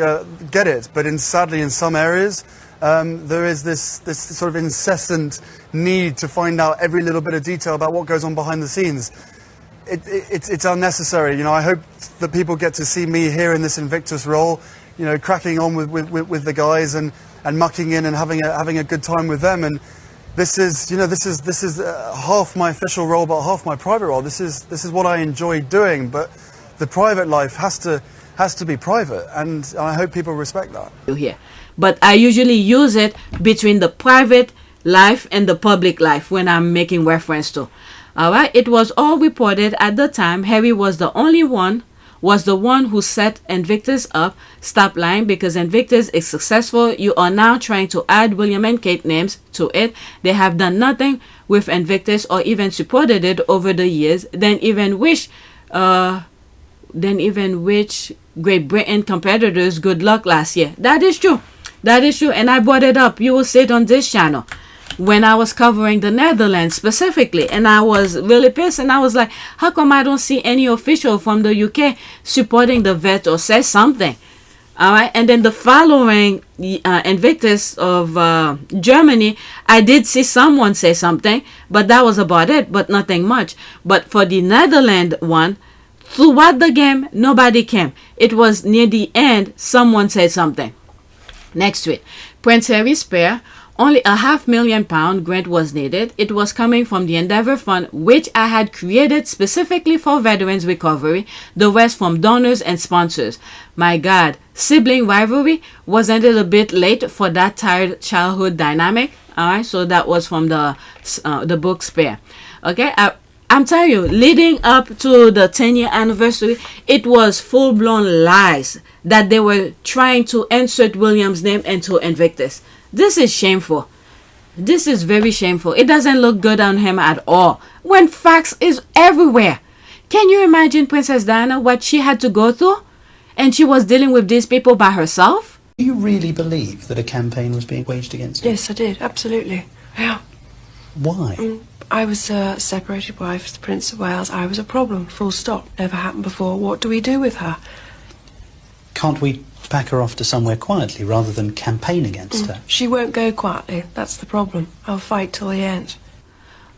get it, but sadly in some areas there is this sort of incessant need to find out every little bit of detail about what goes on behind the scenes. It's unnecessary. I hope that people get to see me here in this Invictus role, cracking on with the guys and mucking in and having a good time with them. And this is half my official role, but half my private role. This is what I enjoy doing, but the private life has to be private, and I hope people respect that. Here, but I usually use it between the private life and the public life when I'm making reference to. Alright, it was all reported at the time. Harry was the one who set Invictus up. Stop lying, because Invictus is successful. You are now trying to add William and Kate names to it. They have done nothing with Invictus or even supported it over the years. Then even wish than even which Great Britain competitors good luck last year. That is true. That is true. And I brought it up. You will see it on this channel when I was covering the Netherlands specifically. And I was really pissed. And I was like, how come I don't see any official from the UK supporting the vet or say something? All right. And then the following Invictus of Germany, I did see someone say something, but that was about it, but nothing much. But for the Netherlands one, throughout the game, nobody came. It was near the end, someone said something. Next to it, Prince Harry's pair, only a £500,000 grant was needed. It was coming from the Endeavour Fund, which I had created specifically for veterans recovery, the rest from donors and sponsors. My God, sibling rivalry, wasn't it a bit late for that tired childhood dynamic? All right, so that was from the book Spare. Okay, I'm telling you, leading up to the 10-year anniversary, it was full-blown lies that they were trying to insert William's name into Invictus. This is shameful. This is very shameful. It doesn't look good on him at all, when facts is everywhere. Can you imagine Princess Diana, what she had to go through? And she was dealing with these people by herself? Do you really believe that a campaign was being waged against her? Yes, I did, absolutely. Yeah. Why? I was a separated wife to the Prince of Wales. I was a problem, full stop. Never happened before. What do we do with her? Can't we pack her off to somewhere quietly rather than campaign against her? She won't go quietly. That's the problem. I'll fight till the end.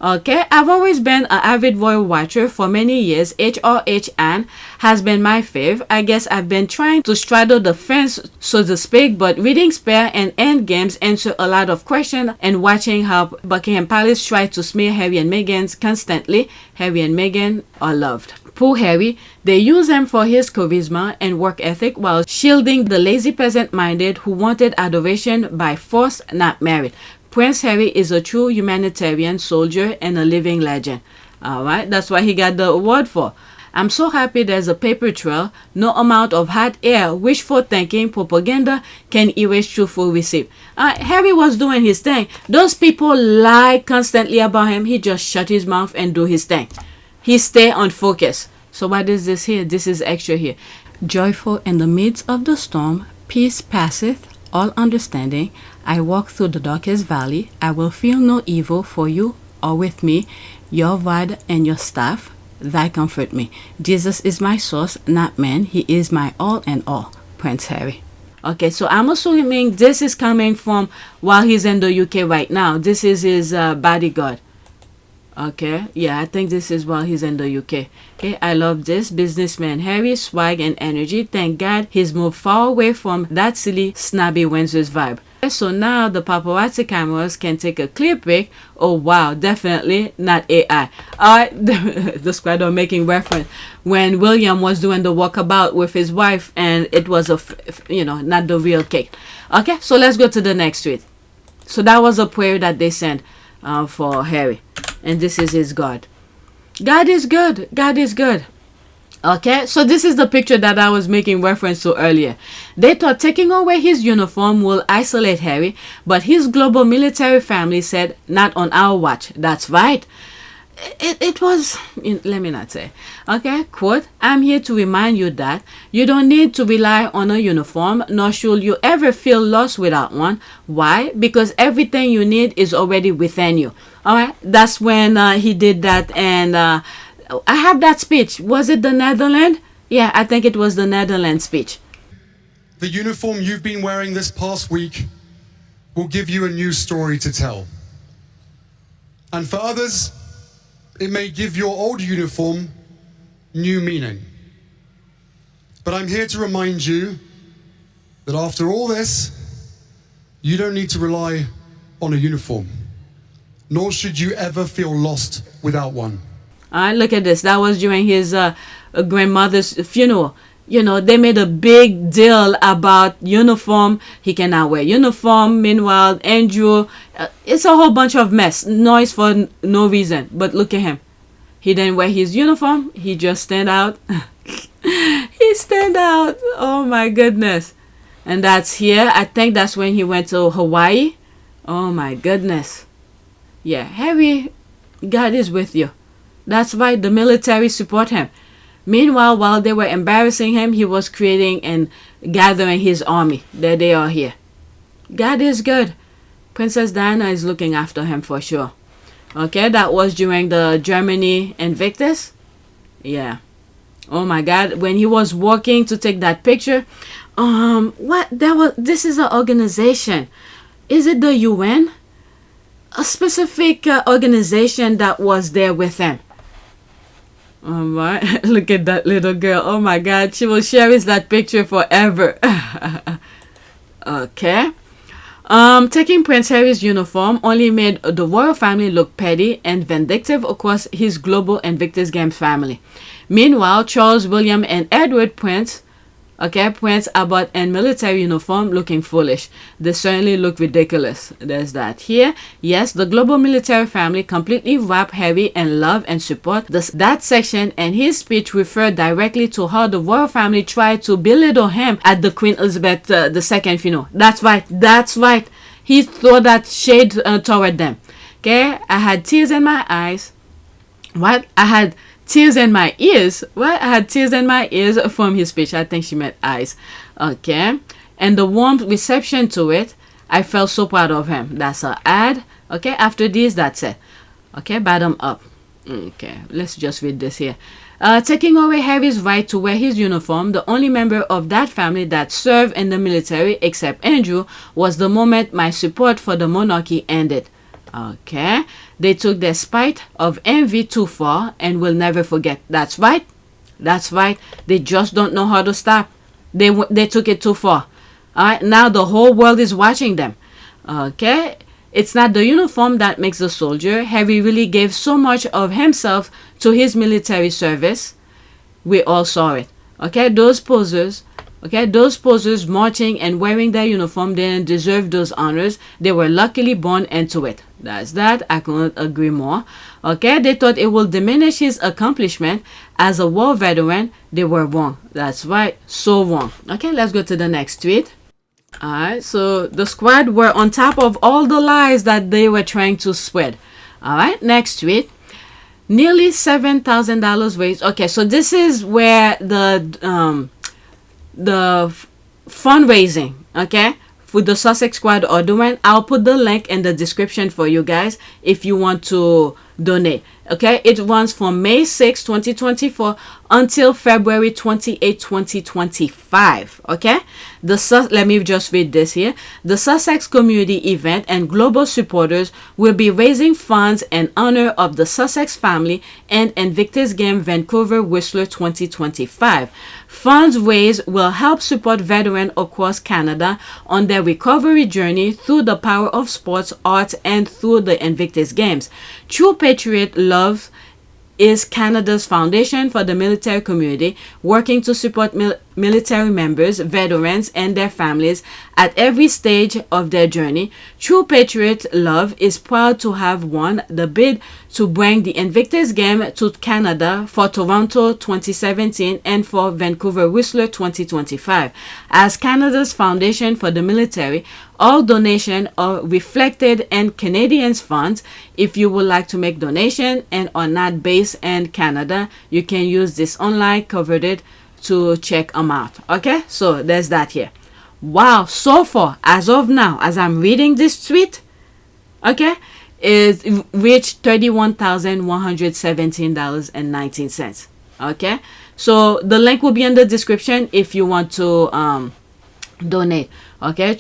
Okay, I've always been an avid royal watcher for many years. HRH Anne has been my fave. I guess I've been trying to straddle the fence, so to speak, but reading Spare and Endgames answer a lot of questions, and watching how Buckingham Palace try to smear Harry and Meghan constantly. Harry and Meghan are loved. Poor Harry, they use him for his charisma and work ethic while shielding the lazy peasant-minded who wanted adoration by force, not merit. Prince Harry is a true humanitarian soldier and a living legend. Alright, that's what he got the award for. I'm so happy there's a paper trail. No amount of hot air, wishful thinking, propaganda can erase truthful receipt. Harry was doing his thing. Those people lie constantly about him. He just shut his mouth and do his thing. He stay on focus. So what is this here? This is extra here. Joyful in the midst of the storm, peace passeth all understanding. I walk through the darkest valley. I will feel no evil, for you are with me. Your rod and your staff, thy comfort me. Jesus is my source, not man. He is my all and all. Prince Harry. Okay, so I'm assuming this is coming from while he's in the UK right now. This is his bodyguard. Okay, yeah, I think this is while he's in the UK. Okay, I love this. Businessman Harry, swag and energy. Thank God he's moved far away from that silly, snobby Windsor's vibe. So now the paparazzi cameras can take a clear pic. Oh wow, definitely not AI. The squad are making reference when William was doing the walkabout with his wife, and it was not the real cake. Okay, so let's go to the next tweet. So that was a prayer that they sent for Harry, and this is his God. God is good. God is good. Okay, so this is the picture that I was making reference to earlier. They thought taking away his uniform will isolate Harry, but his global military family said, not on our watch. That's right. It was, let me not say. Okay, quote, I'm here to remind you that you don't need to rely on a uniform, nor should you ever feel lost without one. Why? Because everything you need is already within you. All right, that's when he did that, and I have that speech. Was it the Netherlands? Yeah, I think it was the Netherlands speech. The uniform you've been wearing this past week will give you a new story to tell. And for others, it may give your old uniform new meaning. But I'm here to remind you that after all this, you don't need to rely on a uniform, nor should you ever feel lost without one. All right, look at this. That was during his grandmother's funeral. You know, they made a big deal about uniform. He cannot wear uniform. Meanwhile, Andrew, it's a whole bunch of mess. Noise for no reason. But look at him. He didn't wear his uniform. He just stand out. He stand out. Oh, my goodness. And that's here. I think that's when he went to Hawaii. Oh, my goodness. Yeah, Harry, God is with you. That's why the military support him. Meanwhile, while they were embarrassing him, he was creating and gathering his army. There they are here. God is good. Princess Diana is looking after him for sure. Okay, that was during the Germany Invictus. Yeah. Oh my God, when he was walking to take that picture. This is an organization. Is it the UN? A specific organization that was there with him. Oh my, look at that little girl. Oh my God, she will cherish that picture forever. Okay. Taking Prince Harry's uniform only made the royal family look petty and vindictive across his global Invictus Games family. Meanwhile, Charles, William, and Edward Prince Abbott in military uniform looking foolish. They certainly look ridiculous. There's that. Here, yes, the global military family completely wrapped Harry in love and support. That section and his speech referred directly to how the royal family tried to belittle him at the Queen Elizabeth II funeral. That's right. That's right. He threw that shade toward them. Okay, I had tears in my eyes. What? I had tears in my ears. What? I had tears in my ears from his speech. I think she meant eyes. Okay. And the warm reception to it, I felt so proud of him. That's an ad. Okay. After this, that's it. Okay. Bottom up. Okay. Let's just read this here. Taking away Harry's right to wear his uniform, the only member of that family that served in the military, except Andrew, was the moment my support for the monarchy ended. Okay. They took their spite of envy too far and will never forget. That's right. That's right. They just don't know how to stop. They took it too far. All right. Now the whole world is watching them. Okay. It's not the uniform that makes the soldier. Harry really gave so much of himself to his military service. We all saw it. Okay. Those posers marching and wearing their uniform didn't deserve those honors. They were luckily born into it. That's that. I couldn't agree more. Okay, they thought it will diminish his accomplishment as a war veteran. They were wrong. That's right. So wrong. Okay, let's go to the next tweet. Alright, so the squad were on top of all the lies that they were trying to spread. Alright, next tweet. Nearly $7,000 raised. Okay, so this is where the fundraising, okay, for the Sussex Squad are doing. I'll put the link in the description for you guys if you want to donate. Okay, it runs from May 6, 2024 until February 28, 2025. Okay, let me just read this here. The Sussex community event and global supporters will be raising funds in honor of the Sussex family and Invictus Game Vancouver Whistler 2025. Funds raised will help support veterans across Canada on their recovery journey through the power of sports, arts, and through the Invictus Games. True Patriot Love is Canada's foundation for the military community, working to support military members, veterans, and their families at every stage of their journey. True Patriot Love is proud to have won the bid to bring the Invictus Game to Canada for Toronto 2017 and for Vancouver Whistler 2025. As Canada's foundation for the military, all donations are reflected in Canadians' funds. If you would like to make donation and are not based in Canada, you can use this online covered it to check them out. Okay, so there's that here. Wow, so far as of now, as I'm reading this tweet, okay, it reached $31,117.19. Okay, so the link will be in the description if you want to donate. Okay,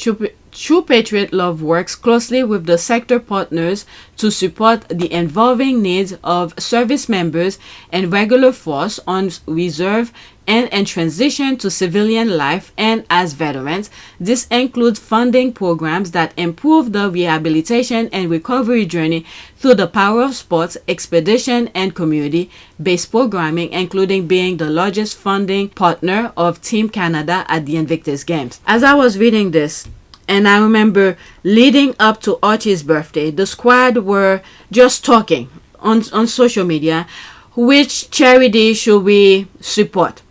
True Patriot Love works closely with the sector partners to support the evolving needs of service members and regular force on reserve and in transition to civilian life and as veterans. This includes funding programs that improve the rehabilitation and recovery journey through the power of sports, expedition, and community-based programming, including being the largest funding partner of Team Canada at the Invictus Games. As I was reading this, and I remember leading up to Archie's birthday, the squad were just talking on social media, which charity should we support?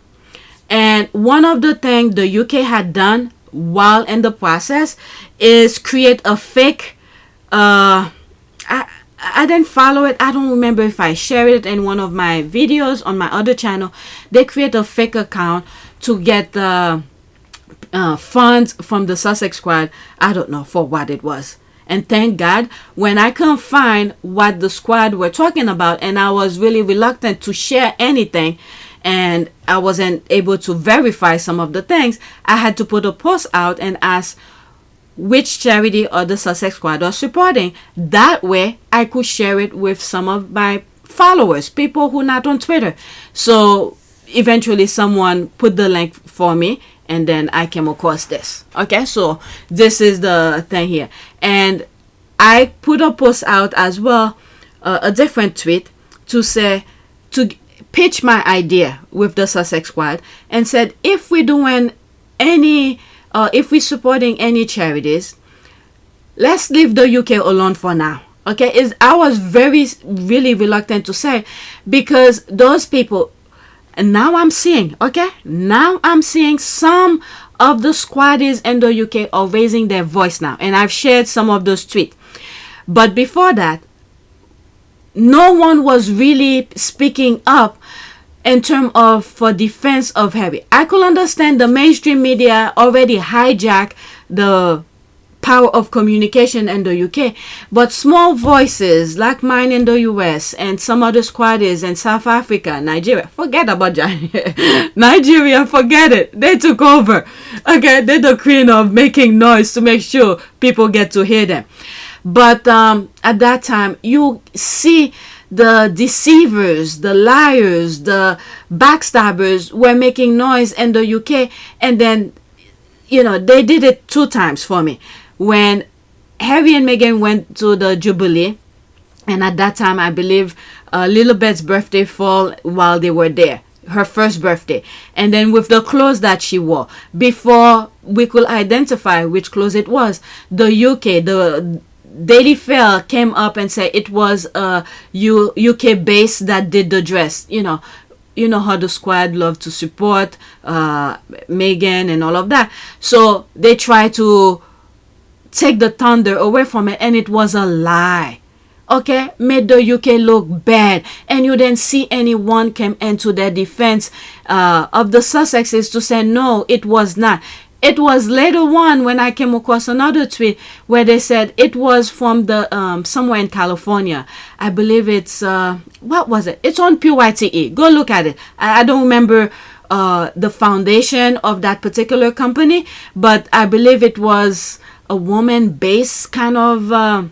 And one of the things the UK had done while in the process is create a fake, I I didn't follow it. I don't remember if I shared it in one of my videos on my other channel. They create a fake account to get the funds from the Sussex Squad. I don't know for what it was. And thank God, when I couldn't find what the squad were talking about, and I was really reluctant to share anything, and I wasn't able to verify some of the things, I had to put a post out and ask which charity or the Sussex Squad are supporting. That way, I could share it with some of my followers, people who are not on Twitter. So eventually, someone put the link for me, and then I came across this. Okay, so this is the thing here. And I put a post out as well, a different tweet, to say, to pitch my idea with the Sussex Squad, and said, if we're doing any, if we're supporting any charities, let's leave the UK alone for now. Okay, I was really reluctant to say, because those people, and now I'm seeing, some of the squaddies in the UK are raising their voice now. And I've shared some of those tweets. But before that, no one was really speaking up in terms of for defense of Harry. I could understand the mainstream media already hijacked the power of communication in the UK, but small voices like mine in the US and some other squaddies in South Africa, Nigeria, forget about Nigeria, forget it. They took over. Okay, they're the queen of making noise to make sure people get to hear them. But at that time, you see the deceivers, the liars, the backstabbers were making noise in the UK, and then, you know, they did it 2 times for me. When Harry and Meghan went to the Jubilee, and at that time, I believe Lilibet's birthday fell while they were there, her first birthday. And then with the clothes that she wore, before we could identify which clothes it was, the UK, the Daily Fair came up and said it was a UK base that did the dress. You know how the squad love to support Meghan and all of that. So they tried to take the thunder away from it, and it was a lie. Okay, made the UK look bad, and you didn't see anyone came into their defense of the Sussexes to say no, it was not. It was later on when I came across another tweet where they said it was from the somewhere in California. I believe it's what was it? It's on PYTE. Go look at it. I don't remember the foundation of that particular company, but I believe it was a woman-based kind of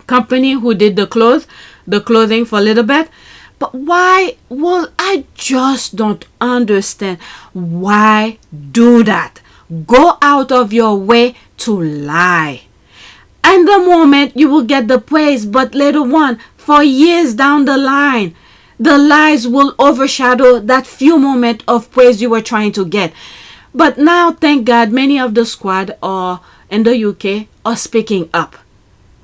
company who did the clothing for a little bit. But why? Well, I just don't understand. Why do that? Go out of your way to lie. And the moment you will get the praise, but later on, for years down the line, the lies will overshadow that few moment of praise you were trying to get. But now, thank God, many of the squad are in the UK are speaking up.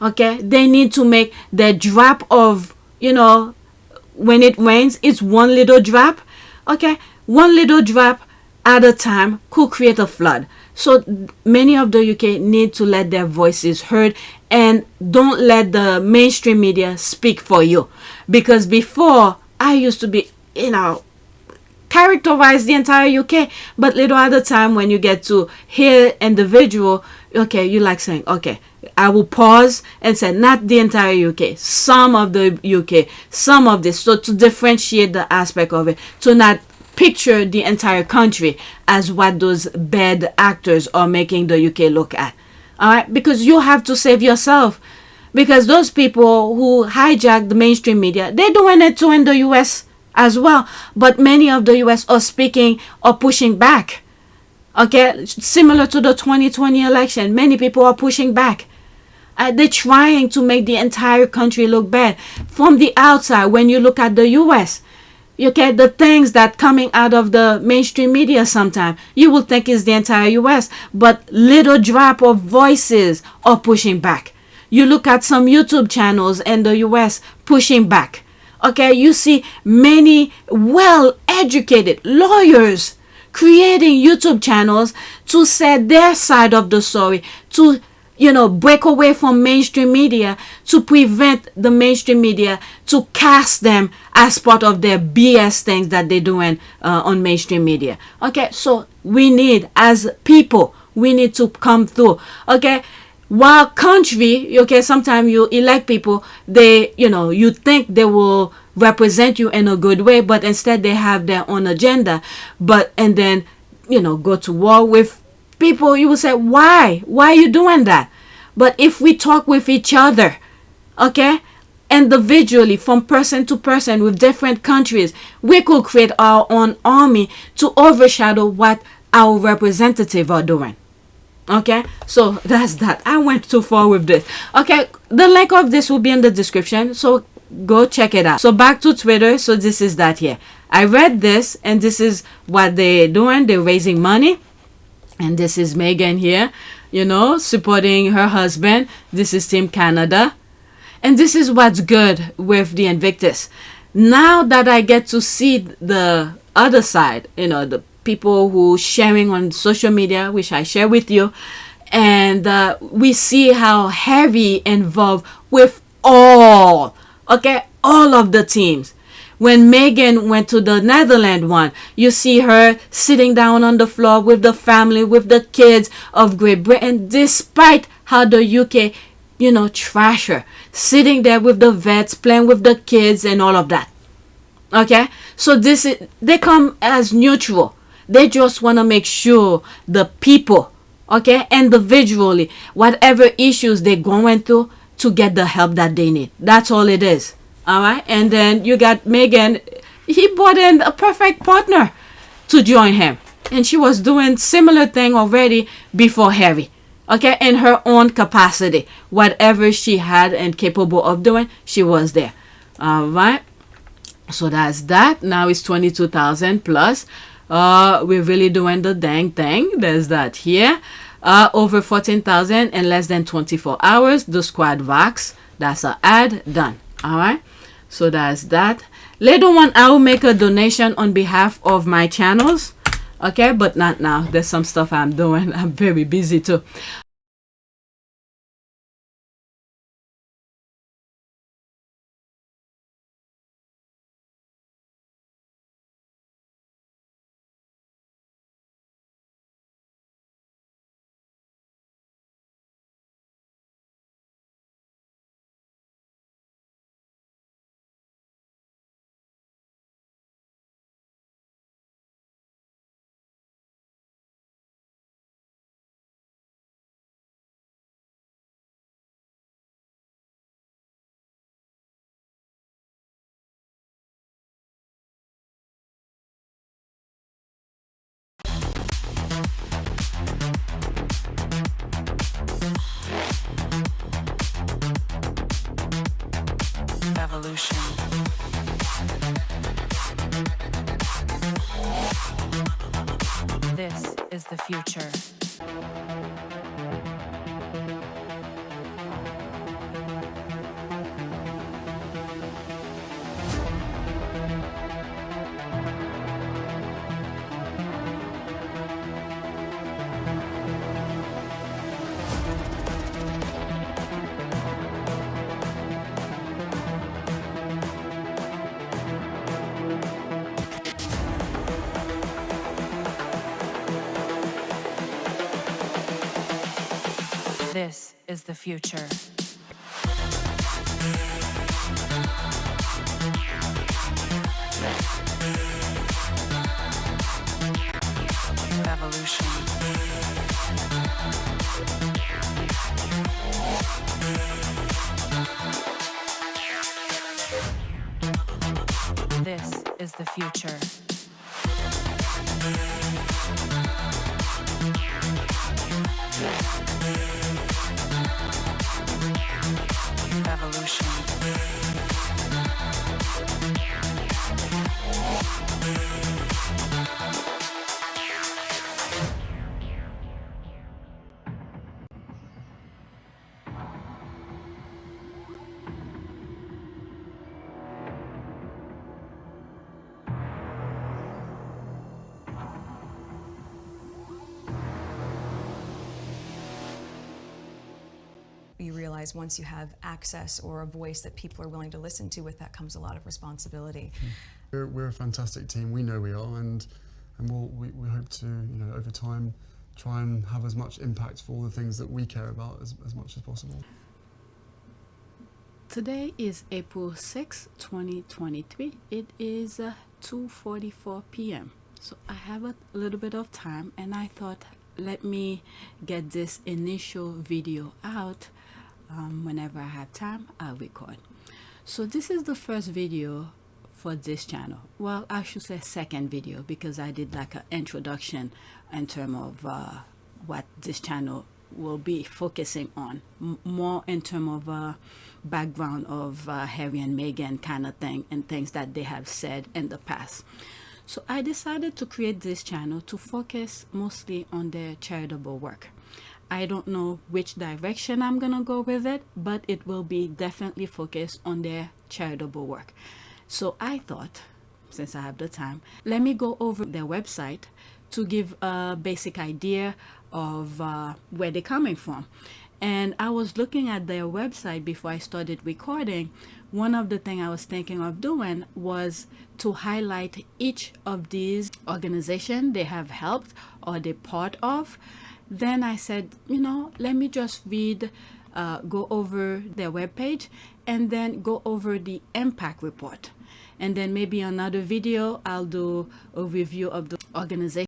Okay, they need to make their drop of, when it rains, it's one little drop. Okay, one little drop at a time could create a flood. So many of the UK need to let their voices heard, and don't let the mainstream media speak for you. Because before, I used to be, characterize the entire UK, but little at a time when you get to hear individual, okay, you like saying, okay, I will pause and say not the entire UK, some of the UK, some of this, so to differentiate the aspect of it, to not picture the entire country as what those bad actors are making the UK look at. All right, because you have to save yourself, because those people who hijack the mainstream media, they're doing it too in the US as well, but many of the US are speaking or pushing back. Okay, similar to the 2020 election, many people are pushing back. They're trying to make the entire country look bad. From the outside, when you look at the US, okay, the things that coming out of the mainstream media sometimes, you will think is the entire US, but little drop of voices are pushing back. You look at some YouTube channels in the US pushing back. Okay, you see many well-educated lawyers creating YouTube channels to say their side of the story, to, break away from mainstream media to prevent the mainstream media to cast them as part of their BS things that they're doing on mainstream media. Okay, so we need, as people, we need to come through. Okay, while country, okay, sometimes you elect people, they, you think they will represent you in a good way, but instead they have their own agenda. And then, go to war with people. You will say, why are you doing that? But if we talk with each other, okay, individually, from person to person with different countries, we could create our own army to overshadow what our representatives are doing. Okay, so that's that. I went too far with this. Okay, the link of this will be in the description, so go check it out. So back to Twitter. So this is that here. I read this, and this is what they're doing. They're raising money, and this is Megan here, supporting her husband. This is Team Canada, and this is what's good with the Invictus. Now that I get to see the other side, the people who sharing on social media, which I share with you, and we see how heavy involved with all of the teams. When Megan went to the Netherlands one, you see her sitting down on the floor with the family, with the kids of Great Britain, despite how the UK, trash her, sitting there with the vets, playing with the kids and all of that. Okay, so they come as neutral. They just want to make sure the people, individually, whatever issues they're going through, to get the help that they need. That's all it is. All right. And then you got Megan. He brought in a perfect partner to join him. And she was doing similar thing already before Harry. Okay. In her own capacity. Whatever she had and capable of doing, she was there. All right. So that's that. Now it's 22,000 plus. We're really doing the dang thing. There's that here. Over 14,000 in less than 24 hours. The squad Vox. That's an ad done. All right. So that's that. Later on, I will make a donation on behalf of my channels. Okay, but not now. There's some stuff I'm doing. I'm very busy too. Evolution. This is the future. This is the future. Evolution. This is the future. Evolution. you realize once you have access or a voice that people are willing to listen to, with that comes a lot of responsibility. We're a fantastic team. We know we are, and we hope to, over time, try and have as much impact for all the things that we care about as much as possible. Today is April 6, 2023. It is 2:44 p.m. So I have a little bit of time, and I thought, let me get this initial video out. Whenever I have time, I'll record. So this is the first video for this channel. Well, I should say second video, because I did like an introduction in terms of what this channel will be focusing on, more in terms of background of Harry and Meghan kind of thing, and things that they have said in the past. So I decided to create this channel to focus mostly on their charitable work. I don't know which direction I'm gonna go with it, but it will be definitely focused on their charitable work. So I thought, since I have the time, let me go over their website to give a basic idea of where they're coming from. And I was looking at their website before I started recording. One of the things I was thinking of doing was to highlight each of these organizations they have helped or they're part of. Then I said, let me just read, go over their webpage, and then go over the impact report. And then maybe another video, I'll do a review of the organization